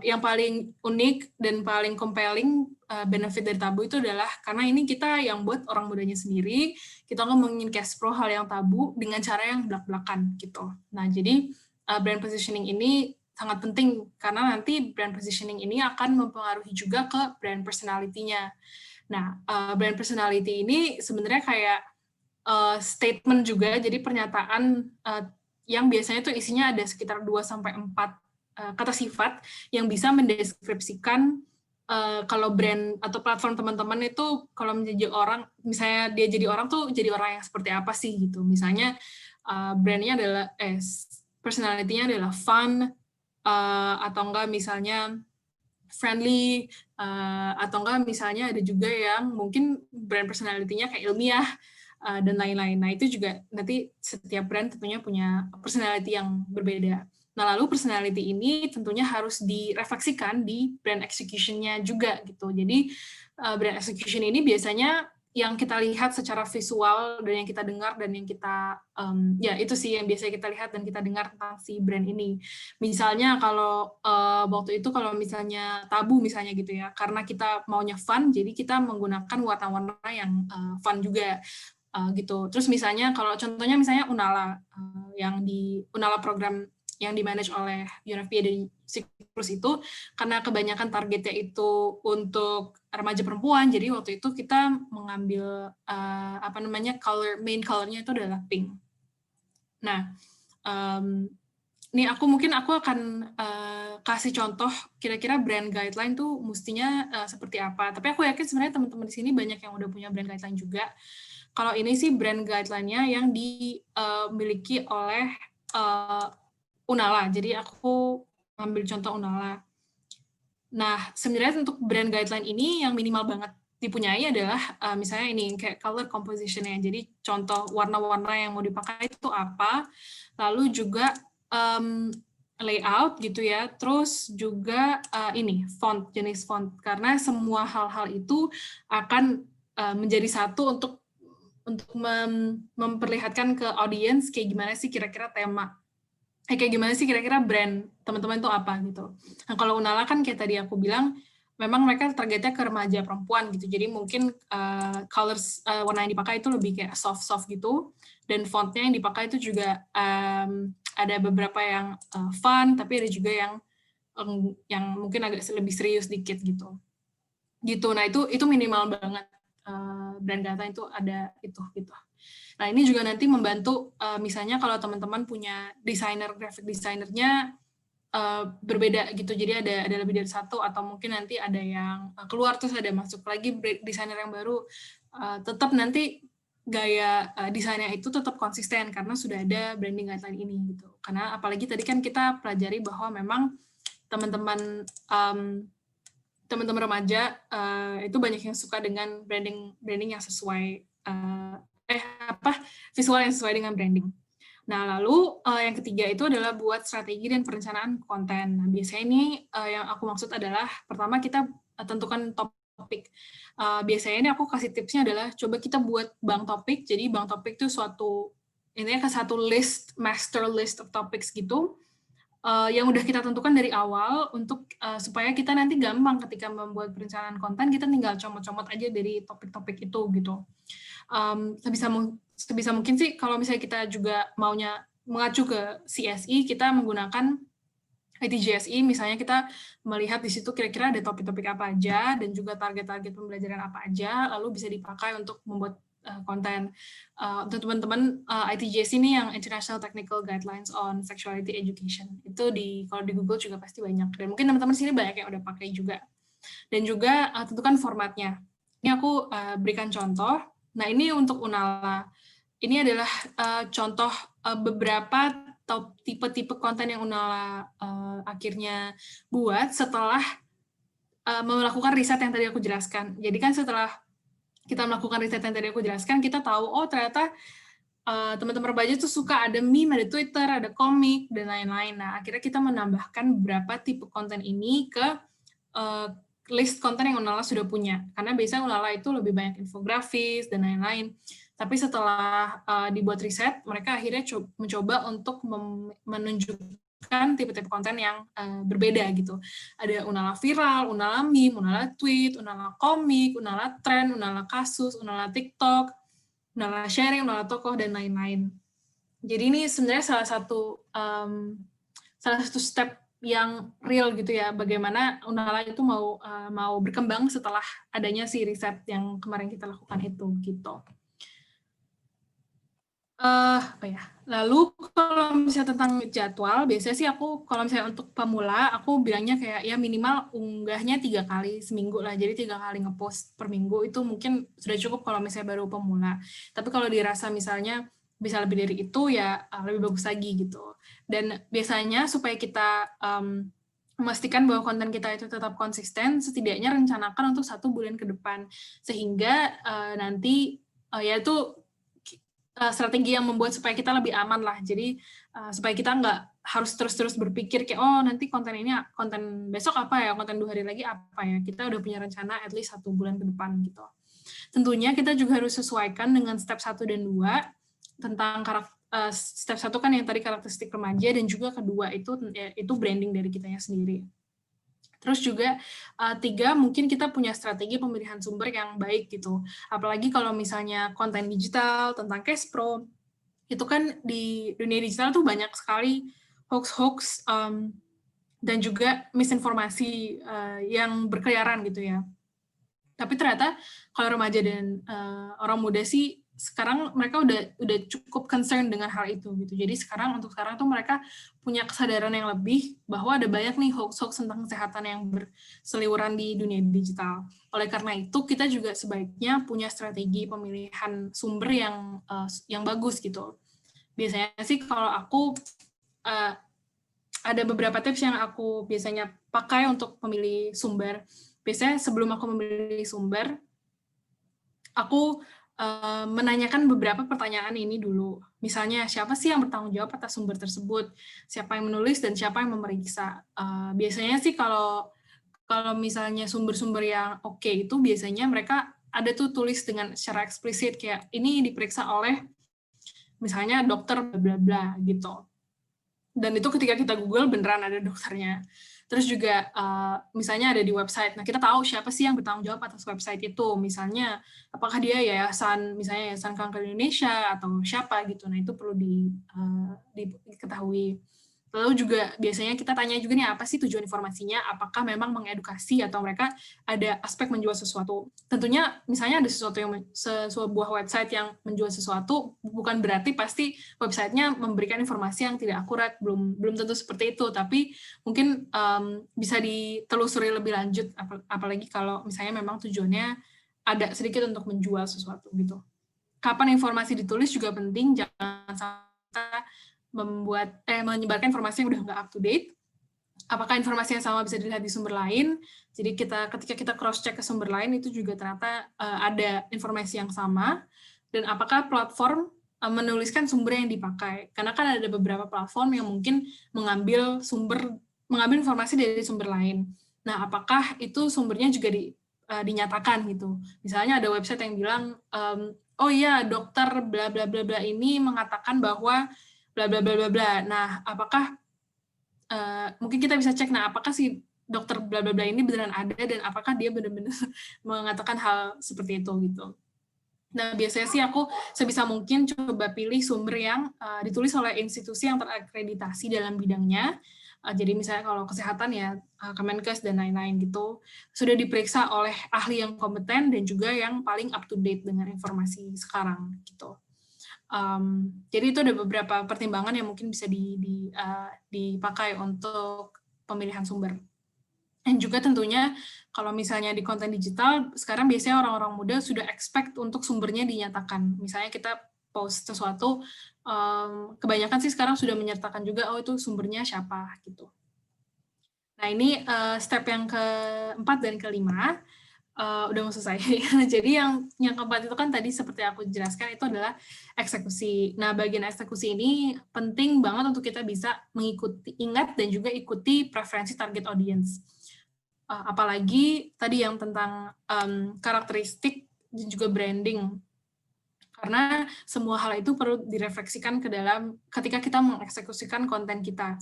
yang paling unik dan paling compelling benefit dari Tabu itu adalah karena ini kita yang buat orang mudanya sendiri, kita ngomongin cash pro hal yang tabu dengan cara yang belak-belakan gitu. Nah, jadi brand positioning ini sangat penting karena nanti brand positioning ini akan mempengaruhi juga ke brand personality-nya. Nah, brand personality ini sebenarnya kayak statement juga, jadi pernyataan yang biasanya tuh isinya ada sekitar 2-4 kata sifat yang bisa mendeskripsikan kalau brand atau platform teman-teman itu kalau menjadi orang, misalnya dia jadi orang tuh jadi orang yang seperti apa sih gitu. Misalnya brandnya adalah personality-nya adalah fun, atau enggak misalnya friendly, atau enggak misalnya ada juga yang mungkin brand personality-nya kayak ilmiah, dan lain-lain. Nah, itu juga nanti setiap brand tentunya punya personality yang berbeda. Nah, lalu personality ini tentunya harus direfleksikan di brand execution-nya juga gitu. Jadi brand execution ini biasanya yang kita lihat secara visual dan yang kita dengar dan yang kita ya itu sih yang biasanya kita lihat dan kita dengar tentang si brand ini. Misalnya kalau waktu itu kalau misalnya Tabu misalnya gitu ya, karena kita maunya fun, jadi kita menggunakan warna-warna yang fun juga gitu. Terus misalnya kalau contohnya misalnya Unala yang di Unala program yang di-manage oleh UNFPA dan Siklus itu, karena kebanyakan targetnya itu untuk remaja perempuan, jadi waktu itu kita mengambil main color-nya itu adalah pink. Nah, ini aku akan kasih contoh kira-kira brand guideline tuh mestinya seperti apa. Tapi aku yakin sebenarnya teman-teman di sini banyak yang udah punya brand guideline juga. Kalau ini sih brand guideline-nya yang dimiliki oleh Unala. Jadi aku ambil contoh Unala. Nah, sebenarnya untuk brand guideline ini yang minimal banget dipunyai adalah misalnya ini kayak color composition-nya. Jadi contoh warna-warna yang mau dipakai itu apa, lalu juga layout gitu ya, terus juga ini font, jenis font, karena semua hal-hal itu akan menjadi satu untuk memperlihatkan ke audiens kayak gimana sih kira-kira tema. Kayak gimana sih kira-kira brand teman-teman itu apa gitu. Nah, kalau Unala kan kayak tadi aku bilang, memang mereka targetnya ke remaja perempuan gitu. Jadi mungkin colors warna yang dipakai itu lebih kayak soft-soft gitu. Dan fontnya yang dipakai itu juga ada beberapa yang fun, tapi ada juga yang mungkin agak lebih serius dikit gitu. Nah, itu minimal banget brand data itu ada itu gitu. Nah, ini juga nanti membantu misalnya kalau teman-teman punya graphic designernya berbeda gitu. Jadi ada lebih dari satu atau mungkin nanti ada yang keluar terus ada masuk lagi desainer yang baru. Tetap nanti gaya desainnya itu tetap konsisten karena sudah ada branding guideline ini gitu. Karena apalagi tadi kan kita pelajari bahwa memang teman-teman remaja itu banyak yang suka dengan branding yang sesuai visual yang sesuai dengan branding. Nah, lalu yang ketiga itu adalah buat strategi dan perencanaan konten. Nah, biasanya ini yang aku maksud adalah pertama kita tentukan topik. Biasanya ini aku kasih tipsnya adalah coba kita buat bank topik. Jadi bank topik itu intinya satu master list of topics gitu. Yang udah kita tentukan dari awal untuk supaya kita nanti gampang ketika membuat perencanaan konten, kita tinggal comot-comot aja dari topik-topik itu gitu. Sebisa mungkin sih kalau misalnya kita juga maunya mengacu ke CSI, kita menggunakan ITGSI, misalnya kita melihat di situ kira-kira ada topik-topik apa aja dan juga target-target pembelajaran apa aja, lalu bisa dipakai untuk membuat konten. Untuk teman-teman ITGSI ini yang International Technical Guidelines on Sexuality Education, itu kalau di Google juga pasti banyak, dan mungkin teman-teman sini banyak yang udah pakai juga. Dan juga tentukan formatnya. Ini aku berikan contoh. Nah, ini untuk Unala. Ini adalah contoh beberapa tipe-tipe konten yang Unala akhirnya buat setelah melakukan riset yang tadi aku jelaskan. Jadi kan setelah kita melakukan riset yang tadi aku jelaskan, kita tahu, oh ternyata teman-teman remaja itu suka ada meme, ada Twitter, ada komik, dan lain-lain. Nah, akhirnya kita menambahkan beberapa tipe konten ini ke list konten yang Unala sudah punya. Karena biasanya Unala itu lebih banyak infografis dan lain-lain. Tapi setelah dibuat riset, mereka akhirnya mencoba untuk menunjukkan tipe-tipe konten yang berbeda gitu. Ada Unala viral, Unala meme, Unala tweet, Unala komik, Unala trend, Unala kasus, Unala TikTok, Unala sharing, Unala tokoh, dan lain-lain. Jadi ini sebenarnya salah satu step yang real gitu ya, bagaimana Unala itu mau berkembang setelah adanya si riset yang kemarin kita lakukan itu gitu. Lalu kalau misalnya tentang jadwal, biasanya sih aku kalau misalnya untuk pemula, aku bilangnya kayak ya minimal unggahnya 3 kali seminggu lah, jadi 3 kali ngepost per minggu itu mungkin sudah cukup kalau misalnya baru pemula. Tapi kalau dirasa misalnya bisa lebih dari itu ya lebih bagus lagi gitu. Dan biasanya supaya kita memastikan bahwa konten kita itu tetap konsisten, setidaknya rencanakan untuk 1 bulan ke depan, sehingga nanti yaitu strategi yang membuat supaya kita lebih aman lah. Jadi supaya kita nggak harus terus-terus berpikir kayak oh nanti konten besok apa ya, konten 2 hari lagi apa ya. Kita udah punya rencana at least 1 bulan ke depan gitu. Tentunya kita juga harus sesuaikan dengan step 1 dan 2 tentang step 1 kan yang tadi karakteristik remaja, dan juga kedua itu branding dari kitanya sendiri. Terus juga 3, mungkin kita punya strategi pemilihan sumber yang baik gitu. Apalagi kalau misalnya konten digital tentang Cashpro, itu kan di dunia digital tuh banyak sekali hoax-hoax dan juga misinformasi yang berkeliaran gitu ya. Tapi ternyata kalau remaja dan orang muda sih sekarang mereka udah cukup concern dengan hal itu gitu. Jadi untuk sekarang tuh mereka punya kesadaran yang lebih bahwa ada banyak nih hoax-hoax tentang kesehatan yang berseliweran di dunia digital. Oleh karena itu kita juga sebaiknya punya strategi pemilihan sumber yang bagus gitu. Biasanya sih kalau aku ada beberapa tips yang aku biasanya pakai untuk memilih sumber. Biasanya sebelum aku memilih sumber, aku menanyakan beberapa pertanyaan ini dulu. Misalnya, siapa sih yang bertanggung jawab atas sumber tersebut? Siapa yang menulis dan siapa yang memeriksa? Biasanya sih kalau misalnya sumber-sumber yang oke itu biasanya mereka ada tuh tulis dengan secara eksplisit kayak ini diperiksa oleh misalnya dokter bla bla bla gitu. Dan itu ketika kita Google beneran ada dokternya. Terus juga misalnya ada di website. Nah, kita tahu siapa sih yang bertanggung jawab atas website itu. Misalnya apakah dia misalnya Yayasan Kanker Indonesia atau siapa gitu. Nah, itu perlu diketahui. Lalu juga biasanya kita tanya juga nih apa sih tujuan informasinya, apakah memang mengedukasi atau mereka ada aspek menjual sesuatu. Tentunya misalnya ada sebuah website yang menjual sesuatu, bukan berarti pasti websitenya memberikan informasi yang tidak akurat, belum tentu seperti itu, tapi mungkin bisa ditelusuri lebih lanjut, apalagi kalau misalnya memang tujuannya ada sedikit untuk menjual sesuatu gitu. Kapan informasi ditulis juga penting, jangan sampai menyebarkan informasi yang udah nggak up to date. Apakah informasi yang sama bisa dilihat di sumber lain? Jadi ketika kita cross check ke sumber lain itu juga ternyata ada informasi yang sama. Dan apakah platform menuliskan sumber yang dipakai? Karena kan ada beberapa platform yang mungkin mengambil informasi dari sumber lain. Nah, apakah itu sumbernya juga dinyatakan gitu? Misalnya ada website yang bilang, oh iya dokter bla bla bla bla ini mengatakan bahwa bla bla bla bla bla. Nah, apakah mungkin kita bisa cek, nah apakah si dokter bla bla bla ini beneran ada dan apakah dia benar-benar mengatakan hal seperti itu gitu. Nah, biasanya sih aku sebisa mungkin coba pilih sumber yang ditulis oleh institusi yang terakreditasi dalam bidangnya. Jadi misalnya kalau kesehatan ya Kemenkes dan lain-lain gitu, sudah diperiksa oleh ahli yang kompeten dan juga yang paling up to date dengan informasi sekarang gitu. Jadi itu ada beberapa pertimbangan yang mungkin bisa dipakai untuk pemilihan sumber. Dan juga tentunya kalau misalnya di konten digital, sekarang biasanya orang-orang muda sudah expect untuk sumbernya dinyatakan. Misalnya kita post sesuatu, kebanyakan sih sekarang sudah menyertakan juga, oh itu sumbernya siapa gitu. Nah ini step yang keempat dan kelima, udah mau selesai. Jadi yang keempat itu kan tadi seperti aku jelaskan itu adalah eksekusi. Nah, bagian eksekusi ini penting banget untuk kita bisa ingat dan juga ikuti preferensi target audience. Apalagi tadi yang tentang karakteristik dan juga branding. Karena semua hal itu perlu direfleksikan ketika kita mengeksekusikan konten kita,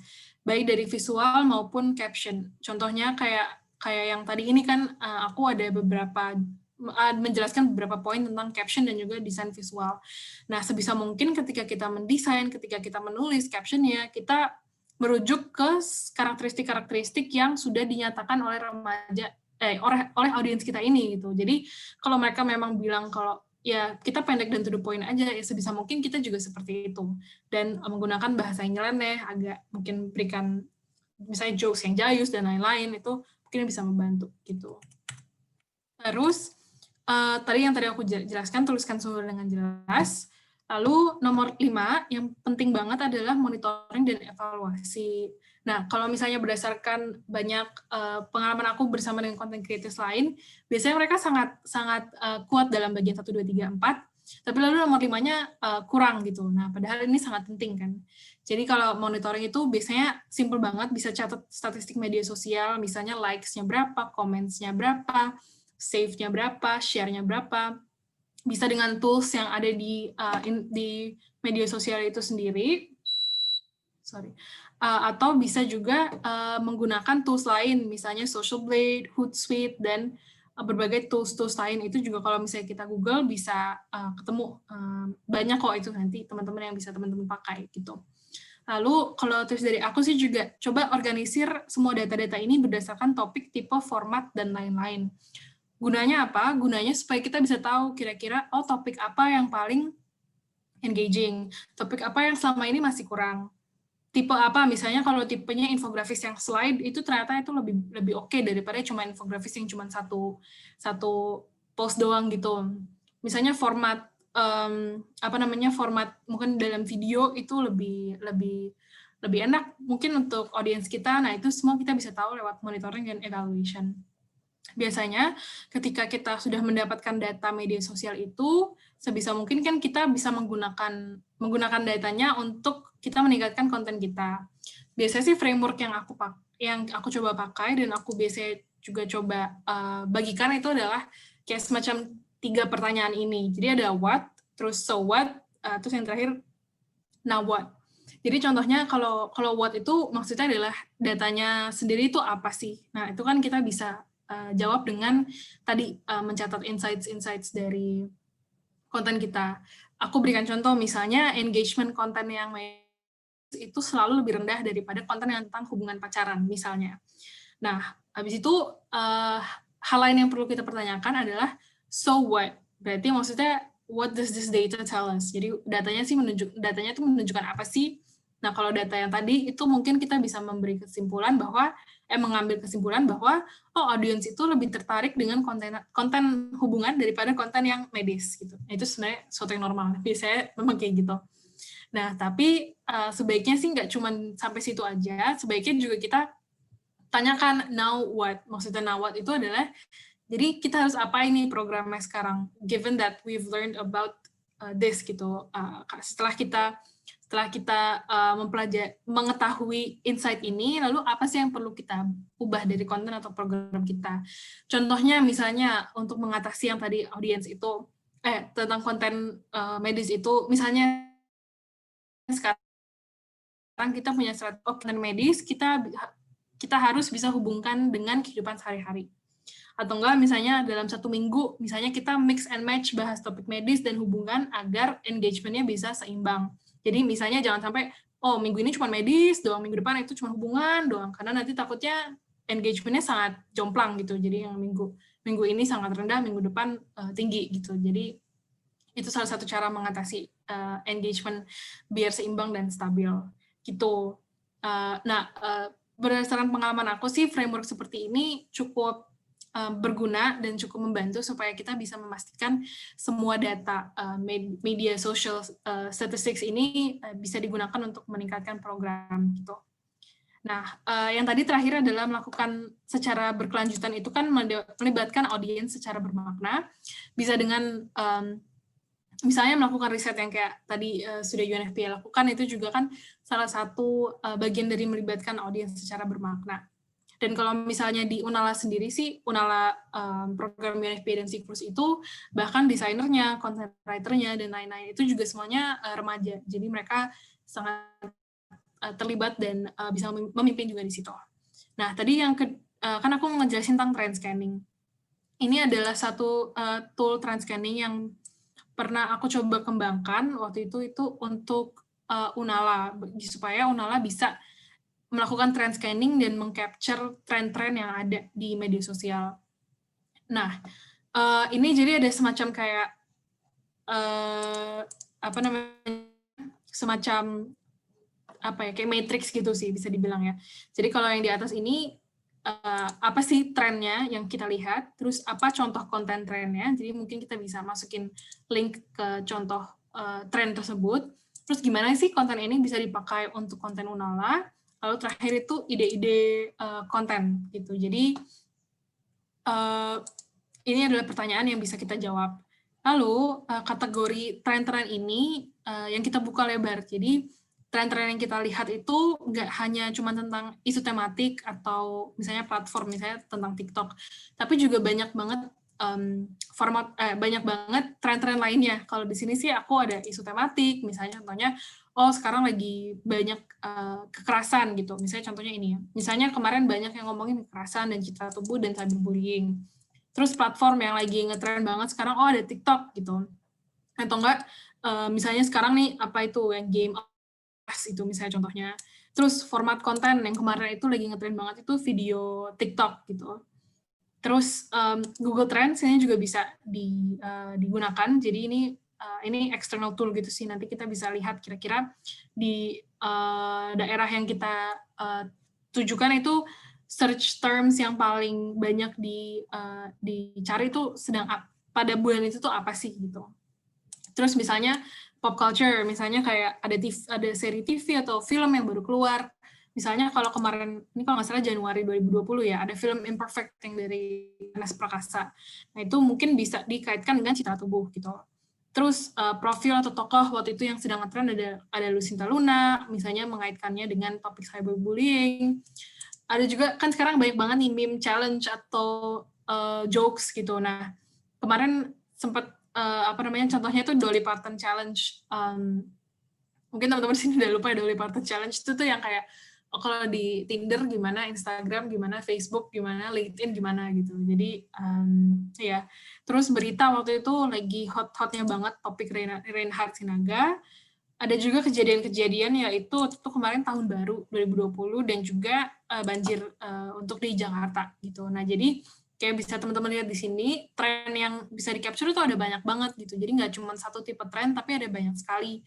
baik dari visual maupun caption. Contohnya kayak yang tadi ini kan aku ada menjelaskan beberapa poin tentang caption dan juga desain visual. Nah, sebisa mungkin ketika kita mendesain, ketika kita menulis captionnya, kita merujuk ke karakteristik-karakteristik yang sudah dinyatakan oleh remaja, oleh audiens kita ini gitu. Jadi kalau mereka memang bilang kalau ya kita pendek dan to the point aja, ya sebisa mungkin kita juga seperti itu. Dan menggunakan bahasa yang nyeleneh, agak mungkin berikan misalnya jokes yang jayus dan lain-lain, itu mungkin bisa membantu gitu. Terus tadi aku jelaskan, tuliskan sumber dengan jelas. Lalu nomor 5 yang penting banget adalah monitoring dan evaluasi. Nah, kalau misalnya berdasarkan banyak pengalaman aku bersama dengan content creators lain, biasanya mereka sangat kuat dalam bagian 1, 2, 3, 4, tapi lalu nomor 5-nya kurang gitu. Nah, padahal ini sangat penting kan. Jadi kalau monitoring itu biasanya simple banget, bisa catat statistik media sosial, misalnya likes-nya berapa, comments-nya berapa, save-nya berapa, share-nya berapa, bisa dengan tools yang ada di media sosial itu sendiri, atau bisa juga menggunakan tools lain, misalnya Social Blade, Hootsuite, dan berbagai tools lain. Itu juga kalau misalnya kita Google bisa ketemu banyak kok itu nanti teman-teman yang bisa teman-teman pakai gitu. Lalu kalau tips dari aku sih juga coba organisir semua data-data ini berdasarkan topik, tipe, format, dan lain-lain. Gunanya apa? Gunanya supaya kita bisa tahu kira-kira topik apa yang paling engaging, topik apa yang selama ini masih kurang. Tipe apa, misalnya kalau tipenya infografis yang slide itu ternyata itu lebih oke daripada cuma infografis yang cuma satu post doang gitu. Misalnya format format mungkin dalam video itu lebih enak mungkin untuk audiens kita. Nah, itu semua kita bisa tahu lewat monitoring dan evaluation. Biasanya ketika kita sudah mendapatkan data media sosial itu, sebisa mungkin kan kita bisa menggunakan datanya untuk kita meningkatkan konten kita. Biasanya sih framework yang aku coba pakai dan aku biasanya juga coba bagikan itu adalah kayak semacam 3 pertanyaan ini. Jadi ada what, terus so what, terus yang terakhir now what. Jadi contohnya kalau what itu maksudnya adalah datanya sendiri itu apa sih? Nah, itu kan kita bisa jawab dengan tadi mencatat insights dari konten kita. Aku berikan contoh misalnya engagement konten yang itu selalu lebih rendah daripada konten yang tentang hubungan pacaran misalnya. Nah, habis itu hal lain yang perlu kita pertanyakan adalah so what? Berarti maksudnya what does this data tell us? Jadi datanya itu menunjukkan apa sih? Nah, kalau data yang tadi itu mungkin kita bisa memberi kesimpulan bahwa mengambil kesimpulan bahwa audiens itu lebih tertarik dengan konten hubungan daripada konten yang medis gitu. Nah, itu sebenarnya sesuatu yang normal. Biasanya memang kayak gitu. Nah, tapi sebaiknya sih nggak cuma sampai situ aja. Sebaiknya juga kita tanyakan now what. Maksudnya now what itu adalah jadi kita harus apa ini programnya sekarang, given that we've learned about this gitu. Setelah kita mengetahui insight ini, lalu apa sih yang perlu kita ubah dari konten atau program kita? Contohnya misalnya untuk mengatasi yang tadi audiens itu tentang konten medis itu, misalnya sekarang kita punya strategi konten medis, kita harus bisa hubungkan dengan kehidupan sehari-hari. Atau enggak misalnya dalam 1 minggu, misalnya kita mix and match bahas topik medis dan hubungan agar engagement-nya bisa seimbang. Jadi misalnya jangan sampai, minggu ini cuma medis doang, minggu depan itu cuma hubungan doang, karena nanti takutnya engagement-nya sangat jomplang gitu. Jadi yang minggu ini sangat rendah, minggu depan tinggi gitu. Jadi itu salah satu cara mengatasi engagement biar seimbang dan stabil gitu. Berdasarkan pengalaman aku sih framework seperti ini cukup berguna dan cukup membantu supaya kita bisa memastikan semua data media social statistics ini bisa digunakan untuk meningkatkan program gitu. Nah, yang tadi terakhir adalah melakukan secara berkelanjutan itu kan melibatkan audiens secara bermakna, bisa dengan misalnya melakukan riset yang kayak tadi sudah UNFPA lakukan, itu juga kan salah satu bagian dari melibatkan audiens secara bermakna. Dan kalau misalnya di Unala sendiri sih, Unala program UNFPA dan Siklus itu, bahkan desainernya, content writer-nya, dan lain-lain, itu juga semuanya remaja. Jadi mereka sangat terlibat dan bisa memimpin juga di situ. Nah, tadi kan aku ngejelasin tentang trend scanning. Ini adalah satu tool trend scanning yang pernah aku coba kembangkan waktu itu untuk Unala, supaya Unala bisa melakukan trend scanning dan mengcapture tren-tren yang ada di media sosial. Nah, ini jadi ada semacam kayak kayak matrix gitu sih bisa dibilang ya. Jadi kalau yang di atas ini apa sih trennya yang kita lihat, terus apa contoh konten trennya. Jadi mungkin kita bisa masukin link ke contoh tren tersebut. Terus gimana sih konten ini bisa dipakai untuk konten Unala? Lalu terakhir itu ide-ide konten gitu. Jadi ini adalah pertanyaan yang bisa kita jawab. Lalu kategori tren-tren ini yang kita buka lebar. Jadi tren-tren yang kita lihat itu nggak hanya cuma tentang isu tematik atau misalnya platform, misalnya tentang TikTok, tapi juga banyak banget banyak banget tren-tren lainnya. Kalau di sini sih aku ada isu tematik, misalnya contohnya, sekarang lagi banyak kekerasan gitu. Misalnya contohnya ini ya. Misalnya kemarin banyak yang ngomongin kekerasan dan citra tubuh dan cyberbullying. Terus platform yang lagi ngetren banget sekarang, ada TikTok gitu. Atau enggak, misalnya sekarang nih, apa itu, yang game itu misalnya contohnya. Terus format konten yang kemarin itu lagi ngetren banget itu video TikTok gitu. Terus Google Trends ini juga bisa digunakan. Jadi ini external tool gitu sih. Nanti kita bisa lihat kira-kira di daerah yang kita tujukan itu search terms yang paling banyak dicari itu pada bulan itu tuh apa sih gitu. Terus misalnya pop culture, misalnya kayak ada seri TV atau film yang baru keluar. Misalnya kalau kemarin, ini kalau nggak salah Januari 2020 ya, ada film Imperfect yang dari Anas Prakasa. Nah itu mungkin bisa dikaitkan dengan citra tubuh gitu. Terus profil atau tokoh waktu itu yang sedang ngetren ada Lucinta Luna, misalnya mengaitkannya dengan topik cyberbullying. Ada juga, kan sekarang banyak banget nih meme challenge atau jokes gitu. Nah, kemarin sempat contohnya itu Dolly Parton Challenge. Mungkin teman-teman sini udah lupa ya, Dolly Parton Challenge itu tuh yang kayak kalau di Tinder gimana, Instagram gimana, Facebook gimana, LinkedIn gimana gitu. Jadi ya. Terus berita waktu itu lagi hot-hotnya banget topik Reinhard Sinaga. Ada juga kejadian-kejadian yaitu itu kemarin tahun baru 2020 dan juga banjir untuk di Jakarta gitu. Nah jadi kayak bisa teman-teman lihat di sini, tren yang bisa di-capture itu ada banyak banget gitu. Jadi nggak cuma satu tipe tren, tapi ada banyak sekali.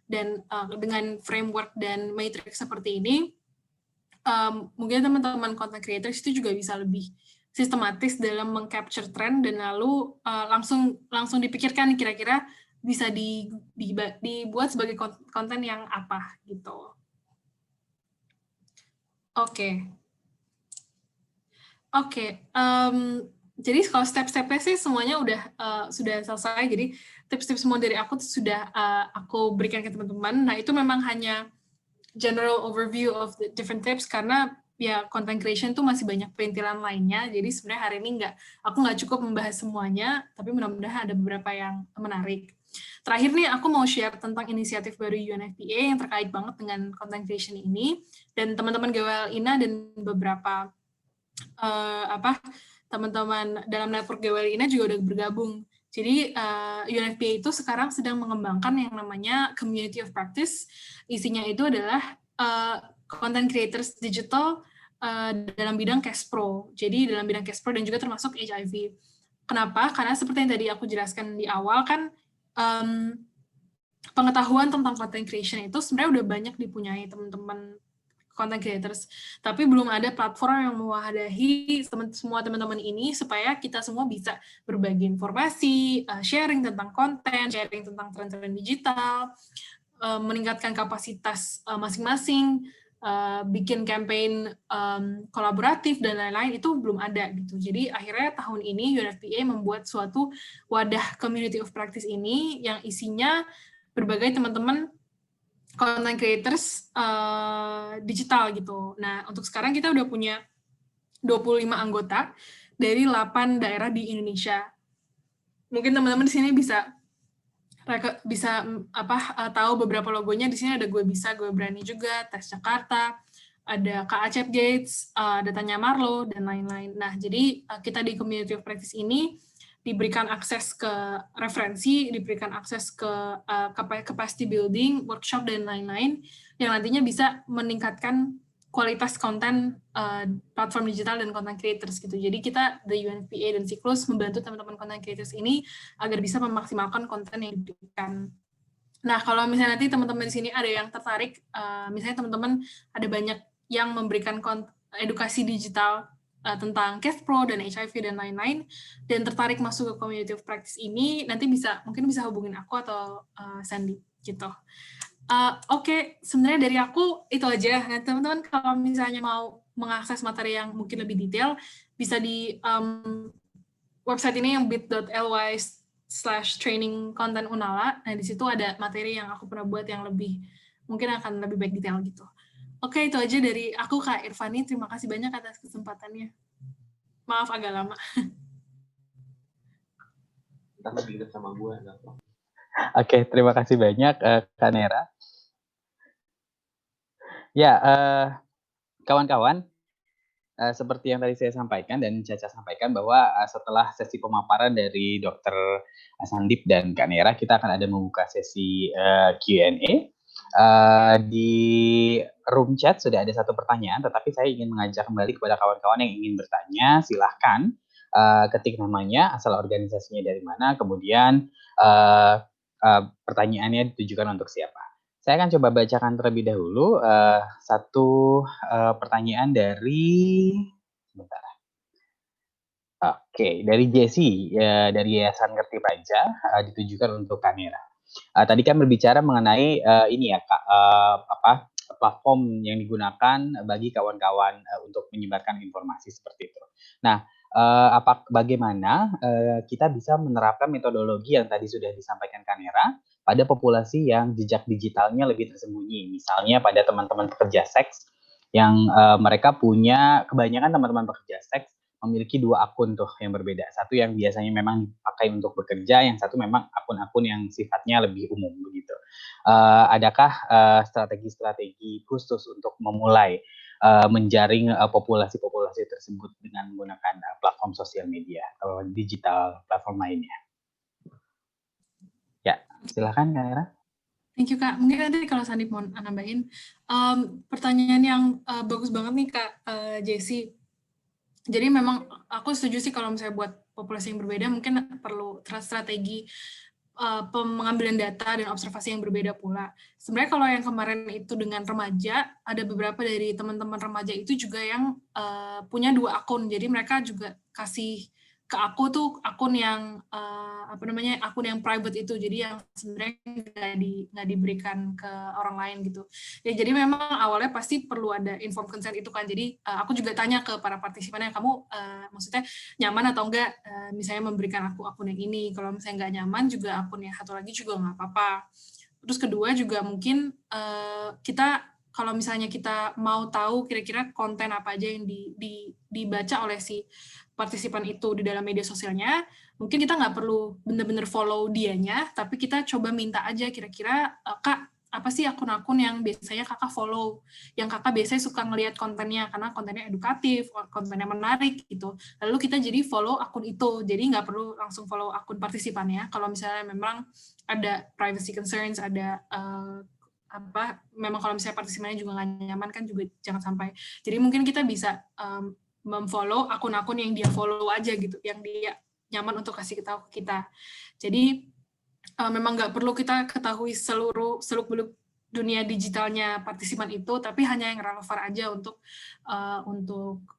Dan dengan framework dan matrix seperti ini, mungkin teman-teman content creators itu juga bisa lebih sistematis dalam meng-capture tren dan lalu langsung dipikirkan kira-kira bisa dibuat sebagai konten yang apa gitu. Oke. Jadi kalau step-stepnya sih semuanya sudah selesai. Jadi tips-tips semua dari aku sudah aku berikan ke teman-teman. Nah itu memang hanya general overview of the different tips karena ya content creation tuh masih banyak perintilan lainnya. Jadi sebenarnya hari ini aku nggak cukup membahas semuanya, tapi mudah-mudahan ada beberapa yang menarik. Terakhir nih aku mau share tentang inisiatif baru UNFPA yang terkait banget dengan content creation ini, dan teman-teman GWL INA dan beberapa teman-teman dalam network GWL INA juga udah bergabung. Jadi UNFPA itu sekarang sedang mengembangkan yang namanya Community of Practice. Isinya itu adalah content creators digital dalam bidang cash pro. Jadi dalam bidang cash pro dan juga termasuk HIV. Kenapa? Karena seperti yang tadi aku jelaskan di awal kan, pengetahuan tentang content creation itu sebenarnya udah banyak dipunyai teman-teman content creators, tapi belum ada platform yang mewadahi semua teman-teman ini supaya kita semua bisa berbagi informasi, sharing tentang konten, sharing tentang tren-tren digital, meningkatkan kapasitas masing-masing, bikin campaign kolaboratif dan lain-lain, itu belum ada gitu. Jadi akhirnya tahun ini UNFPA membuat suatu wadah community of practice ini yang isinya berbagai teman-teman content creators digital gitu. Nah, untuk sekarang kita udah punya 25 anggota dari 8 daerah di Indonesia. Mungkin teman-teman di sini bisa tahu beberapa logonya. Di sini ada Gue Bisa, Gue Berani juga, Tes Jakarta, ada Kak Acep Gates, ada Tanya Marlo, dan lain-lain. Nah, jadi kita di Community of Practice ini diberikan akses ke referensi, diberikan akses ke capacity building, workshop, dan lain-lain, yang nantinya bisa meningkatkan kualitas konten platform digital dan content creators gitu. Jadi kita, the UNFPA dan Siklus, membantu teman-teman content creators ini agar bisa memaksimalkan konten yang diberikan. Nah, kalau misalnya nanti teman-teman di sini ada yang tertarik, misalnya teman-teman ada banyak yang memberikan edukasi digital tentang cash pro dan HIV dan lain-lain, dan tertarik masuk ke community of practice ini, nanti mungkin bisa hubungin aku atau Sandy gitu. Oke, sebenarnya dari aku itu aja. Nah, teman-teman kalau misalnya mau mengakses materi yang mungkin lebih detail, bisa di website ini yang bit.ly/training konten Unala. Nah, di situ ada materi yang aku pernah buat yang mungkin akan lebih baik detail gitu. Oke, itu aja dari aku, Kak Irvani. Terima kasih banyak atas kesempatannya. Maaf agak lama. Ntar lebih inget sama gue. Oke, terima kasih banyak Kak Nera. Ya, kawan-kawan, seperti yang tadi saya sampaikan dan Caca sampaikan bahwa setelah sesi pemaparan dari Dr. Sandip dan Kak Nera, kita akan ada membuka sesi Q&A. Di room chat sudah ada satu pertanyaan, tetapi saya ingin mengajak kembali kepada kawan-kawan yang ingin bertanya, silahkan ketik namanya, asal organisasinya dari mana, kemudian pertanyaannya ditujukan untuk siapa. Saya akan coba bacakan terlebih dahulu satu pertanyaan dari sebentar. Oke, dari Jessie dari Yayasan Ngerti Praja ditujukan untuk Kak Nera. Tadi kan berbicara mengenai ini ya Kak, platform yang digunakan bagi kawan-kawan untuk menyebarkan informasi seperti itu. Nah, bagaimana kita bisa menerapkan metodologi yang tadi sudah disampaikan Kak Nera pada populasi yang jejak digitalnya lebih tersembunyi, misalnya pada teman-teman pekerja seks yang mereka punya, kebanyakan teman-teman pekerja seks memiliki 2 akun tuh yang berbeda. Satu yang biasanya memang dipakai untuk bekerja, yang satu memang akun-akun yang sifatnya lebih umum begitu. Adakah strategi-strategi khusus untuk memulai menjaring populasi-populasi tersebut dengan menggunakan platform sosial media atau digital platform lainnya? Ya, silakan Kak Nera. Thank you Kak. Mungkin nanti kalau Sandi mau nambahin, pertanyaan yang bagus banget nih Kak Jessie. Jadi memang aku setuju sih kalau misalnya buat populasi yang berbeda mungkin perlu strategi pengambilan data dan observasi yang berbeda pula. Sebenarnya kalau yang kemarin itu dengan remaja, ada beberapa dari teman-teman remaja itu juga yang punya 2 akun. Jadi mereka juga kasih ke aku tuh akun yang akun yang private itu, jadi yang sebenarnya nggak diberikan ke orang lain gitu. Ya, jadi memang awalnya pasti perlu ada informed consent itu kan. Jadi aku juga tanya ke para partisipannya, kamu maksudnya nyaman atau enggak misalnya memberikan aku akun yang ini. Kalau misalnya nggak nyaman juga akun yang satu lagi juga nggak apa-apa. Terus kedua juga mungkin kita kalau misalnya kita mau tahu kira-kira konten apa aja yang dibaca oleh si partisipan itu di dalam media sosialnya, mungkin kita nggak perlu benar-benar follow dianya, tapi kita coba minta aja kira-kira, Kak, apa sih akun-akun yang biasanya kakak follow, yang kakak biasanya suka ngelihat kontennya, karena kontennya edukatif, kontennya menarik gitu. Lalu kita jadi follow akun itu, jadi nggak perlu langsung follow akun partisipannya. Kalau misalnya memang ada privacy concerns, ada memang kalau misalnya partisipannya juga nggak nyaman kan juga jangan sampai. Jadi mungkin kita bisa memfollow akun-akun yang dia follow aja gitu, yang dia nyaman untuk kasih tahu ke kita. Jadi memang nggak perlu kita ketahui seluk-beluk dunia digitalnya partisipan itu, tapi hanya yang relevan aja untuk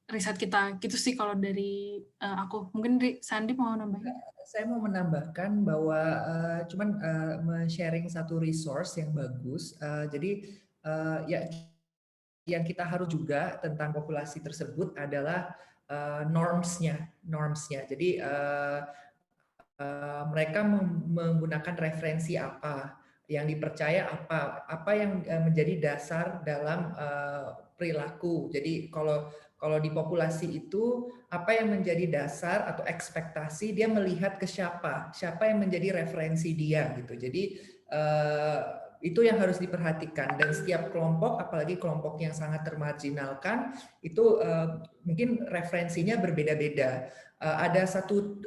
riset kita. Gitu sih kalau dari aku. Mungkin Sandi mau nambahin? Saya mau menambahkan bahwa sharing satu resource yang bagus. Jadi ya yang kita harus juga tentang populasi tersebut adalah normsnya. Jadi mereka menggunakan referensi apa, yang dipercaya apa yang menjadi dasar dalam perilaku. Jadi kalau di populasi itu apa yang menjadi dasar atau ekspektasi, dia melihat ke siapa yang menjadi referensi dia gitu. Jadi itu yang harus diperhatikan, dan setiap kelompok, apalagi kelompok yang sangat termarginalkan, itu mungkin referensinya berbeda-beda. Ada satu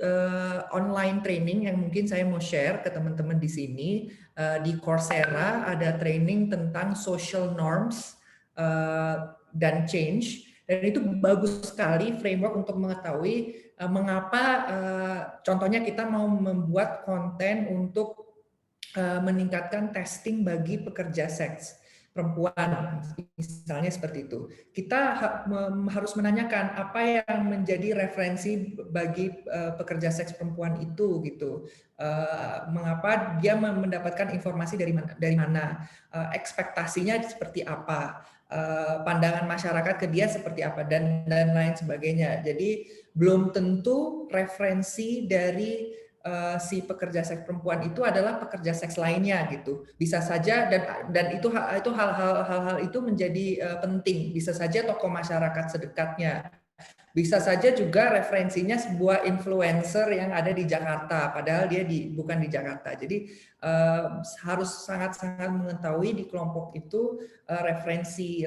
online training yang mungkin saya mau share ke teman-teman di sini. Di Coursera ada training tentang social norms dan change. Dan itu bagus sekali framework untuk mengetahui mengapa contohnya kita mau membuat konten untuk meningkatkan testing bagi pekerja seks perempuan, misalnya seperti itu. Kita harus menanyakan apa yang menjadi referensi bagi pekerja seks perempuan itu gitu. Mengapa dia mendapatkan informasi dari mana? Ekspektasinya seperti apa? Pandangan masyarakat ke dia seperti apa, dan lain sebagainya. Jadi belum tentu referensi dari si pekerja seks perempuan itu adalah pekerja seks lainnya gitu. Bisa saja, dan itu hal-hal itu menjadi penting. Bisa saja tokoh masyarakat sedekatnya Bisa saja juga referensinya sebuah influencer yang ada di Jakarta, padahal dia bukan di Jakarta. Jadi harus sangat-sangat mengetahui di kelompok itu referensi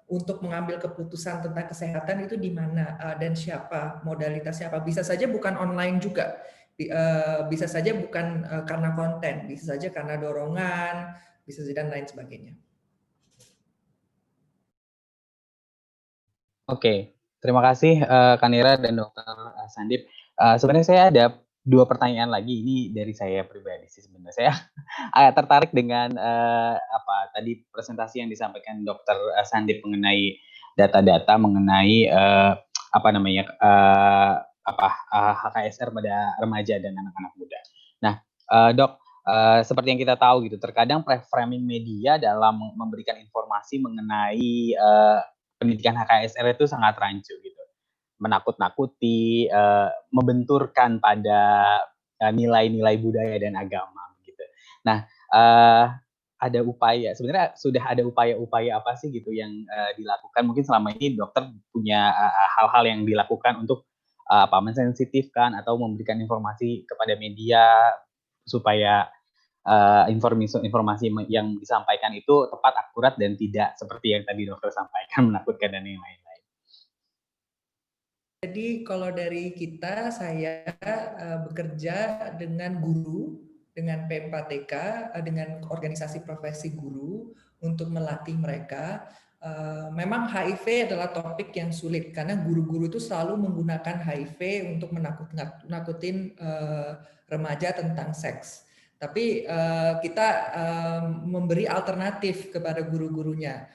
untuk mengambil keputusan tentang kesehatan itu di mana dan siapa, modalitasnya apa. Bisa saja bukan online juga, bisa saja bukan karena konten, bisa saja karena dorongan, bisa saja dan lain sebagainya. Oke, terima kasih Kanira dan Dokter Sandip. Sebenarnya saya ada 2 pertanyaan lagi, ini dari saya pribadi sih sebenarnya. Saya tertarik dengan tadi presentasi yang disampaikan Dokter Sandip mengenai data-data mengenai HKSR pada remaja dan anak-anak muda. Nah, Dok, seperti yang kita tahu gitu, terkadang framing media dalam memberikan informasi mengenai pendidikan HKSR itu sangat rancu gitu, menakut-nakuti, membenturkan pada nilai-nilai budaya dan agama gitu. Nah, sebenarnya sudah ada upaya-upaya apa sih gitu yang dilakukan? Mungkin selama ini dokter punya hal-hal yang dilakukan untuk mensensitifkan atau memberikan informasi kepada media supaya informasi yang disampaikan itu tepat, akurat, dan tidak seperti yang tadi dokter sampaikan, menakutkan dan yang lain-lain. Jadi kalau dari kita, saya bekerja dengan guru, dengan P4TK, dengan organisasi profesi guru untuk melatih mereka. Memang HIV adalah topik yang sulit karena guru-guru itu selalu menggunakan HIV untuk menakut-nakutin remaja tentang seks. Tapi kita memberi alternatif kepada guru-gurunya.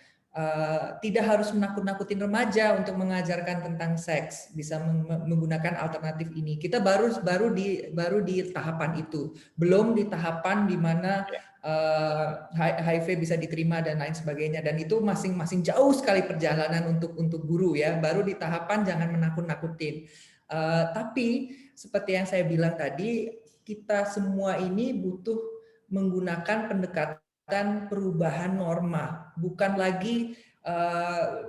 Tidak harus menakut-nakutin remaja untuk mengajarkan tentang seks, bisa menggunakan alternatif ini. Kita baru di tahapan itu, belum di tahapan di mana HIV bisa diterima dan lain sebagainya, dan itu masing-masing jauh sekali perjalanan untuk guru ya. Baru di tahapan jangan menakut-nakutin. Tapi seperti yang saya bilang tadi, kita semua ini butuh menggunakan pendekatan perubahan norma, bukan lagi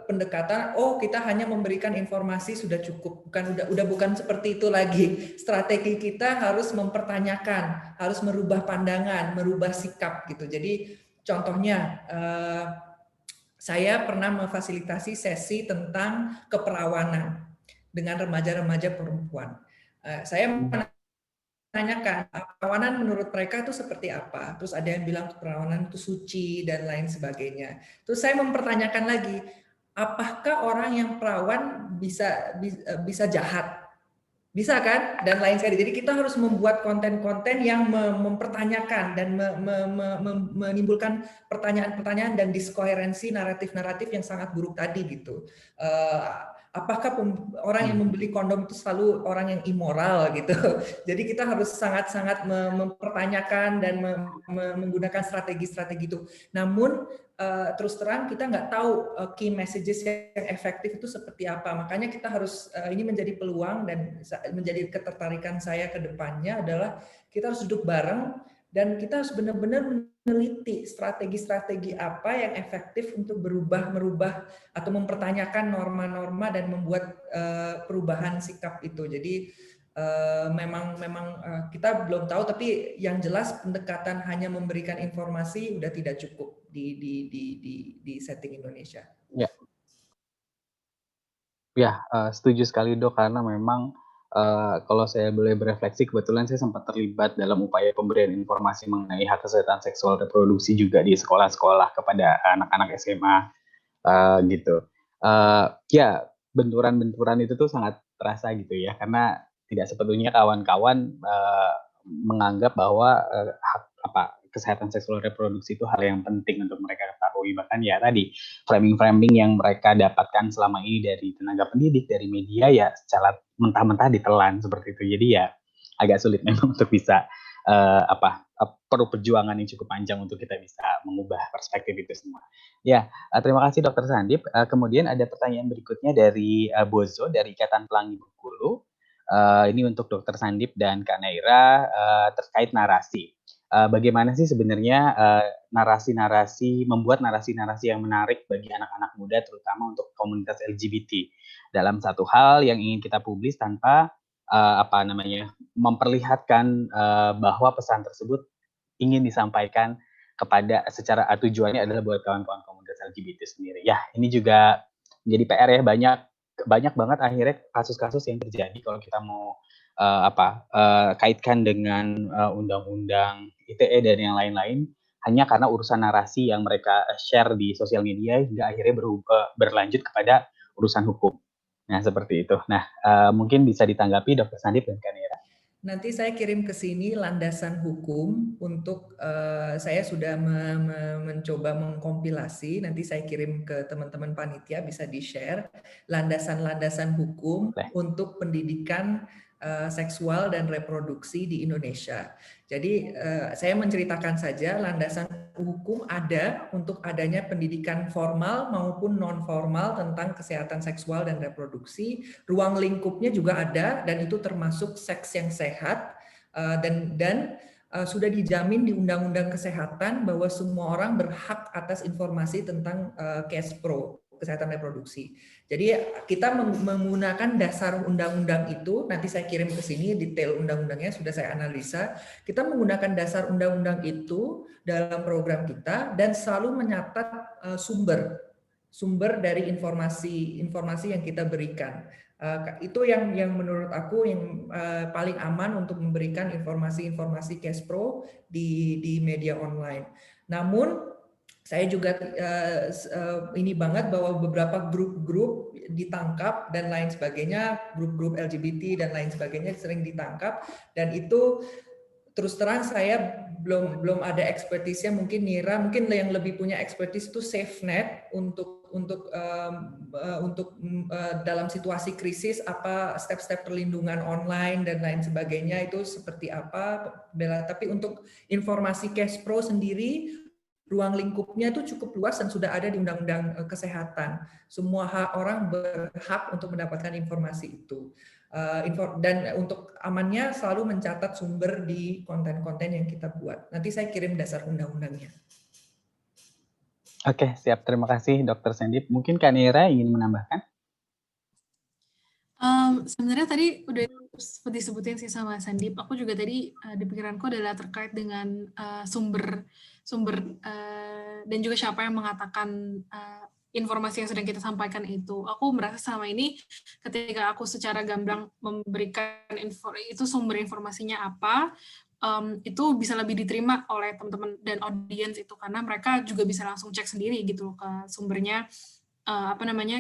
pendekatan kita hanya memberikan informasi sudah cukup, udah bukan seperti itu lagi. Strategi kita harus mempertanyakan, harus merubah pandangan, merubah sikap gitu. Jadi contohnya saya pernah memfasilitasi sesi tentang keperawanan dengan remaja-remaja perempuan. Saya tanyakan keperawanan menurut mereka itu seperti apa. Terus ada yang bilang keperawanan itu suci dan lain sebagainya. Terus saya mempertanyakan lagi, apakah orang yang perawan bisa jahat? Bisa kan? Dan lain sekali. Jadi kita harus membuat konten-konten yang mempertanyakan dan menimbulkan pertanyaan-pertanyaan dan diskoherensi naratif-naratif yang sangat buruk tadi gitu. Apakah orang yang membeli kondom itu selalu orang yang immoral gitu. Jadi kita harus sangat-sangat mempertanyakan dan menggunakan strategi-strategi itu. Namun terus terang kita nggak tahu key messages yang efektif itu seperti apa. Makanya kita harus, ini menjadi peluang dan menjadi ketertarikan saya ke depannya adalah kita harus duduk bareng dan kita harus benar-benar meneliti strategi-strategi apa yang efektif untuk merubah atau mempertanyakan norma-norma dan membuat perubahan sikap itu. Jadi memang kita belum tahu, tapi yang jelas pendekatan hanya memberikan informasi udah tidak cukup di setting Indonesia. Ya, setuju sekali Dok, karena memang kalau saya boleh berefleksi, kebetulan saya sempat terlibat dalam upaya pemberian informasi mengenai hak kesehatan seksual reproduksi juga di sekolah-sekolah kepada anak-anak SMA gitu. Ya, benturan-benturan itu tuh sangat terasa gitu ya, karena tidak sepenuhnya kawan-kawan menganggap bahwa kesehatan seksual reproduksi itu hal yang penting untuk mereka ketahui. Bahkan ya tadi framing-framing yang mereka dapatkan selama ini dari tenaga pendidik, dari media ya secara mentah-mentah ditelan seperti itu. Jadi ya agak sulit memang untuk bisa perlu perjuangan yang cukup panjang untuk kita bisa mengubah perspektif itu semua. Ya, terima kasih Dokter Sandip. Kemudian ada pertanyaan berikutnya dari Bozo dari Ikatan Pelangi Bengkulu. Ini untuk Dokter Sandip dan Kak Naira terkait narasi. bagaimana sih sebenarnya membuat narasi-narasi yang menarik bagi anak-anak muda, terutama untuk komunitas LGBT dalam satu hal yang ingin kita publis tanpa memperlihatkan bahwa pesan tersebut ingin disampaikan kepada secara tujuannya adalah buat kawan-kawan komunitas LGBT sendiri. Ya, ini juga menjadi PR ya, banyak banget akhirnya kasus-kasus yang terjadi kalau kita mau kaitkan dengan undang-undang ITE dan yang lain-lain, hanya karena urusan narasi yang mereka share di sosial media hingga akhirnya berlanjut kepada urusan hukum. Nah, seperti itu. Nah, mungkin bisa ditanggapi Dr. Sandip dan Kanira. Nanti saya kirim ke sini landasan hukum untuk saya sudah mencoba mengkompilasi. Nanti saya kirim ke teman-teman panitia, bisa di-share landasan-landasan hukum untuk pendidikan seksual dan reproduksi di Indonesia. Jadi saya menceritakan saja landasan hukum ada untuk adanya pendidikan formal maupun non formal tentang kesehatan seksual dan reproduksi. Ruang lingkupnya juga ada dan itu termasuk seks yang sehat dan sudah dijamin di Undang-Undang Kesehatan bahwa semua orang berhak atas informasi tentang KESPRO, kesehatan reproduksi. Jadi kita menggunakan dasar undang-undang itu, nanti saya kirim ke sini detail undang-undangnya sudah saya analisa. Kita menggunakan dasar undang-undang itu dalam program kita dan selalu menyatat sumber dari informasi yang kita berikan. Itu yang menurut aku yang paling aman untuk memberikan informasi-informasi KESPRO di media online. Namun saya juga ini banget bahwa beberapa grup-grup ditangkap dan lain sebagainya, grup-grup LGBT dan lain sebagainya sering ditangkap, dan itu terus terang saya belum ada ekspertisnya. Mungkin Nira mungkin yang lebih punya ekspertis itu SafeNet untuk dalam situasi krisis, apa step-step perlindungan online dan lain sebagainya itu seperti apa, Bella. Tapi untuk informasi KESPRO sendiri, ruang lingkupnya itu cukup luas dan sudah ada di Undang-Undang Kesehatan. Semua orang berhak untuk mendapatkan informasi itu. Dan untuk amannya selalu mencatat sumber di konten-konten yang kita buat. Nanti saya kirim dasar undang-undangnya. Oke, siap. Terima kasih Dr. Sandip. Mungkin Kak Nira ingin menambahkan? Sebenarnya tadi udah disebutin sih sama Sandip. Aku juga tadi di pikiranku adalah terkait dengan sumber dan juga siapa yang mengatakan informasi yang sedang kita sampaikan itu. Aku merasa selama ini ketika aku secara gamblang memberikan itu sumber informasinya apa, itu bisa lebih diterima oleh teman-teman dan audiens itu, karena mereka juga bisa langsung cek sendiri gitu ke sumbernya,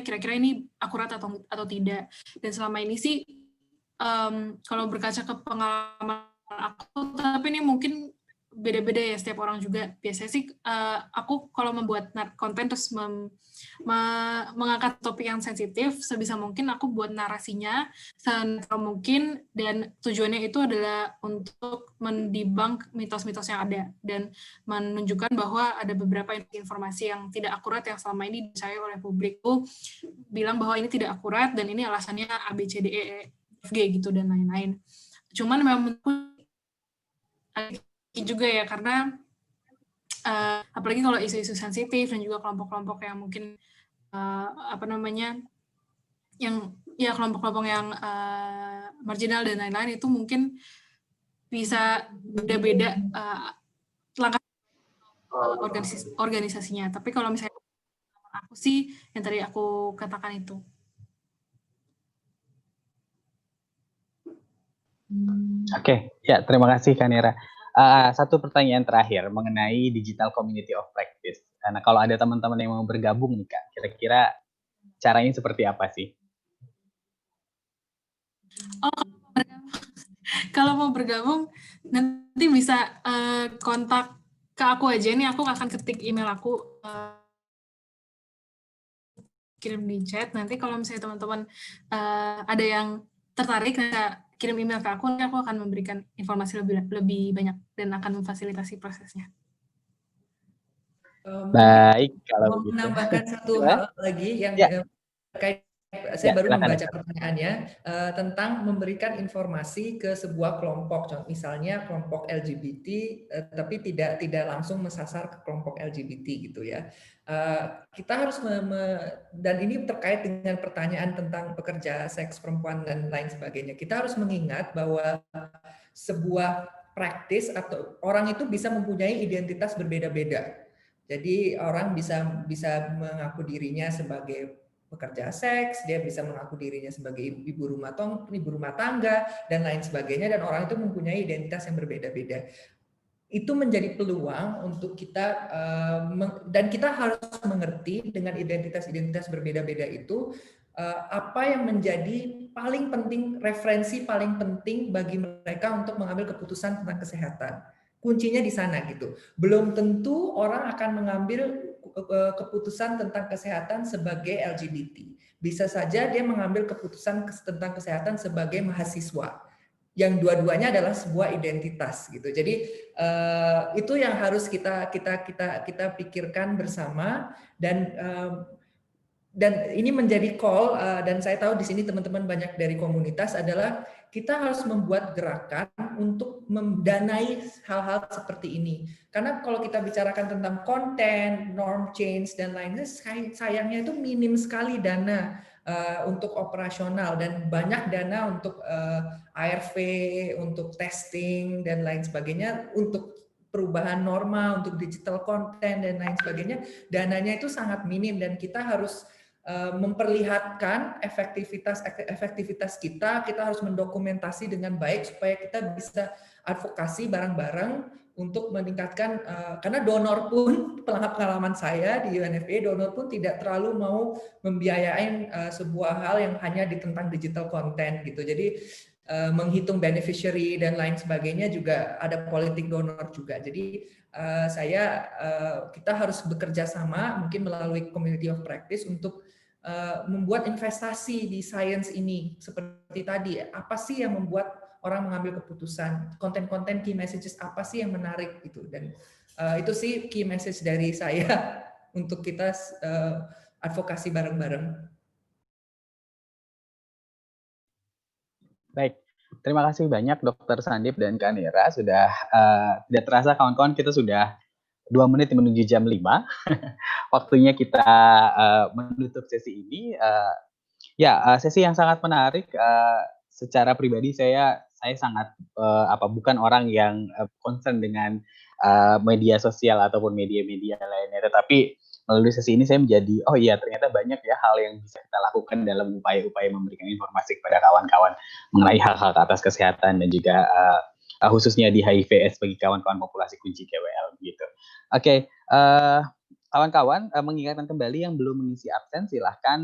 kira-kira ini akurat atau tidak. Dan selama ini sih kalau berkaca ke pengalaman aku, tapi ini mungkin beda-beda ya setiap orang juga. Biasanya sih aku kalau membuat konten terus mengangkat topik yang sensitif, sebisa mungkin aku buat narasinya senetral mungkin, dan tujuannya itu adalah untuk mendebunk mitos-mitos yang ada dan menunjukkan bahwa ada beberapa informasi yang tidak akurat yang selama ini dipercaya oleh publik itu bilang bahwa ini tidak akurat dan ini alasannya A, B, C, D, E, F, G gitu dan lain-lain. Cuman memang juga ya, karena apalagi kalau isu-isu sensitif dan juga kelompok-kelompok yang mungkin kelompok-kelompok yang marginal dan lain-lain, itu mungkin bisa beda-beda langkah organisasinya. Tapi kalau misalnya aku sih yang tadi aku katakan itu. Oke, ya terima kasih Kanera. Satu pertanyaan terakhir mengenai digital community of practice. Nah, kalau ada teman-teman yang mau bergabung nih Kak, kira-kira caranya seperti apa sih? Kalau mau bergabung nanti bisa kontak ke aku aja. Ini aku akan ketik email aku, kirim di chat. Nanti kalau misalnya teman-teman ada yang tertarik, kirim email ke aku, nanti aku akan memberikan informasi lebih banyak dan akan memfasilitasi prosesnya. Baik, kalau mau begitu. menambahkan satu hal lagi yang terkait saya Ya, baru silakan membaca dokter. pertanyaannya tentang memberikan informasi ke sebuah kelompok, misalnya kelompok LGBT, tapi tidak langsung mesasar ke kelompok LGBT gitu ya. Kita harus dan ini terkait dengan pertanyaan tentang pekerja seks perempuan dan lain sebagainya. Kita harus mengingat bahwa sebuah praktis atau orang itu bisa mempunyai identitas berbeda-beda. Jadi orang bisa mengaku dirinya sebagai pekerja seks, dia bisa mengaku dirinya sebagai ibu rumah tangga dan lain sebagainya, dan orang itu mempunyai identitas yang berbeda-beda. Itu menjadi peluang untuk kita dan kita harus mengerti dengan identitas-identitas berbeda-beda itu apa yang menjadi paling penting, referensi paling penting bagi mereka untuk mengambil keputusan tentang kesehatan. Kuncinya di sana gitu. Belum tentu orang akan mengambil keputusan tentang kesehatan sebagai LGBT. Bisa saja dia mengambil keputusan tentang kesehatan sebagai mahasiswa. Yang dua-duanya adalah sebuah identitas gitu. Jadi itu yang harus kita pikirkan bersama, dan ini menjadi call, dan saya tahu di sini teman-teman banyak dari komunitas, adalah kita harus membuat gerakan untuk mendanai hal-hal seperti ini. Karena kalau kita bicarakan tentang konten, norm change dan lainnya, sayangnya itu minim sekali dana untuk operasional, dan banyak dana untuk ARV, untuk testing dan lain sebagainya, untuk perubahan norma, untuk digital content dan lain sebagainya. Dananya itu sangat minim, dan kita harus memperlihatkan efektivitas kita harus mendokumentasi dengan baik supaya kita bisa advokasi bareng-bareng untuk meningkatkan, karena donor pun, pengalaman saya di UNFPA, donor pun tidak terlalu mau membiayain sebuah hal yang hanya tentang digital content gitu. Jadi menghitung beneficiary dan lain sebagainya juga ada politik donor juga. Jadi kita harus bekerja sama mungkin melalui community of practice untuk membuat investasi di science ini. Seperti tadi, apa sih yang membuat orang mengambil keputusan, konten-konten key messages apa sih yang menarik gitu. Dan itu sih key message dari saya untuk kita advokasi bareng-bareng. Baik, terima kasih banyak Dr. Sandip dan Kak Nira. Sudah tidak terasa kawan-kawan, kita sudah 2 menit menuju jam 5. Waktunya kita menutup sesi ini. Sesi yang sangat menarik. Secara pribadi saya sangat bukan orang yang concern dengan media sosial ataupun media-media lainnya, tetapi melalui sesi ini saya menjadi ternyata banyak ya hal yang bisa kita lakukan dalam upaya-upaya memberikan informasi kepada kawan-kawan mengenai hal-hal atas kesehatan dan juga khususnya di HIV/AIDS bagi kawan-kawan populasi kunci KWL gitu. Oke. Kawan-kawan, mengingatkan kembali yang belum mengisi absen, silahkan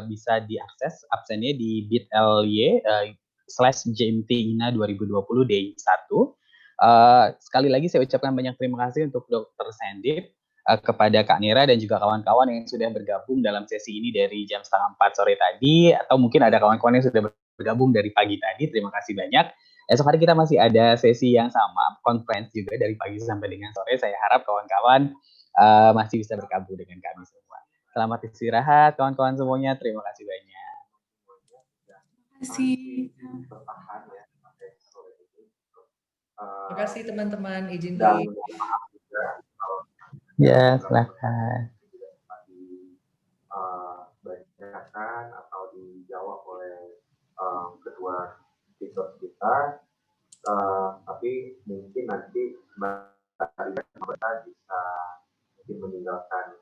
bisa diakses absennya di bit.ly/JMTINA 2020 Day 1. Sekali lagi saya ucapkan banyak terima kasih untuk Dr. Sandip, kepada Kak Nira dan juga kawan-kawan yang sudah bergabung dalam sesi ini dari jam 3:30 sore tadi, atau mungkin ada kawan-kawan yang sudah bergabung dari pagi tadi. Terima kasih banyak. Esok hari kita masih ada sesi yang sama, conference juga dari pagi sampai dengan sore. Saya harap kawan-kawan masih bisa bergabung dengan kami semua. Selamat istirahat kawan-kawan semuanya. Terima kasih banyak. Terima kasih. Terima kasih teman-teman, izin Ya, silakan. Bacakan atau dijawab oleh kedua speaker kita, tapi mungkin nanti Mbak Rita bisa mungkin meninggalkan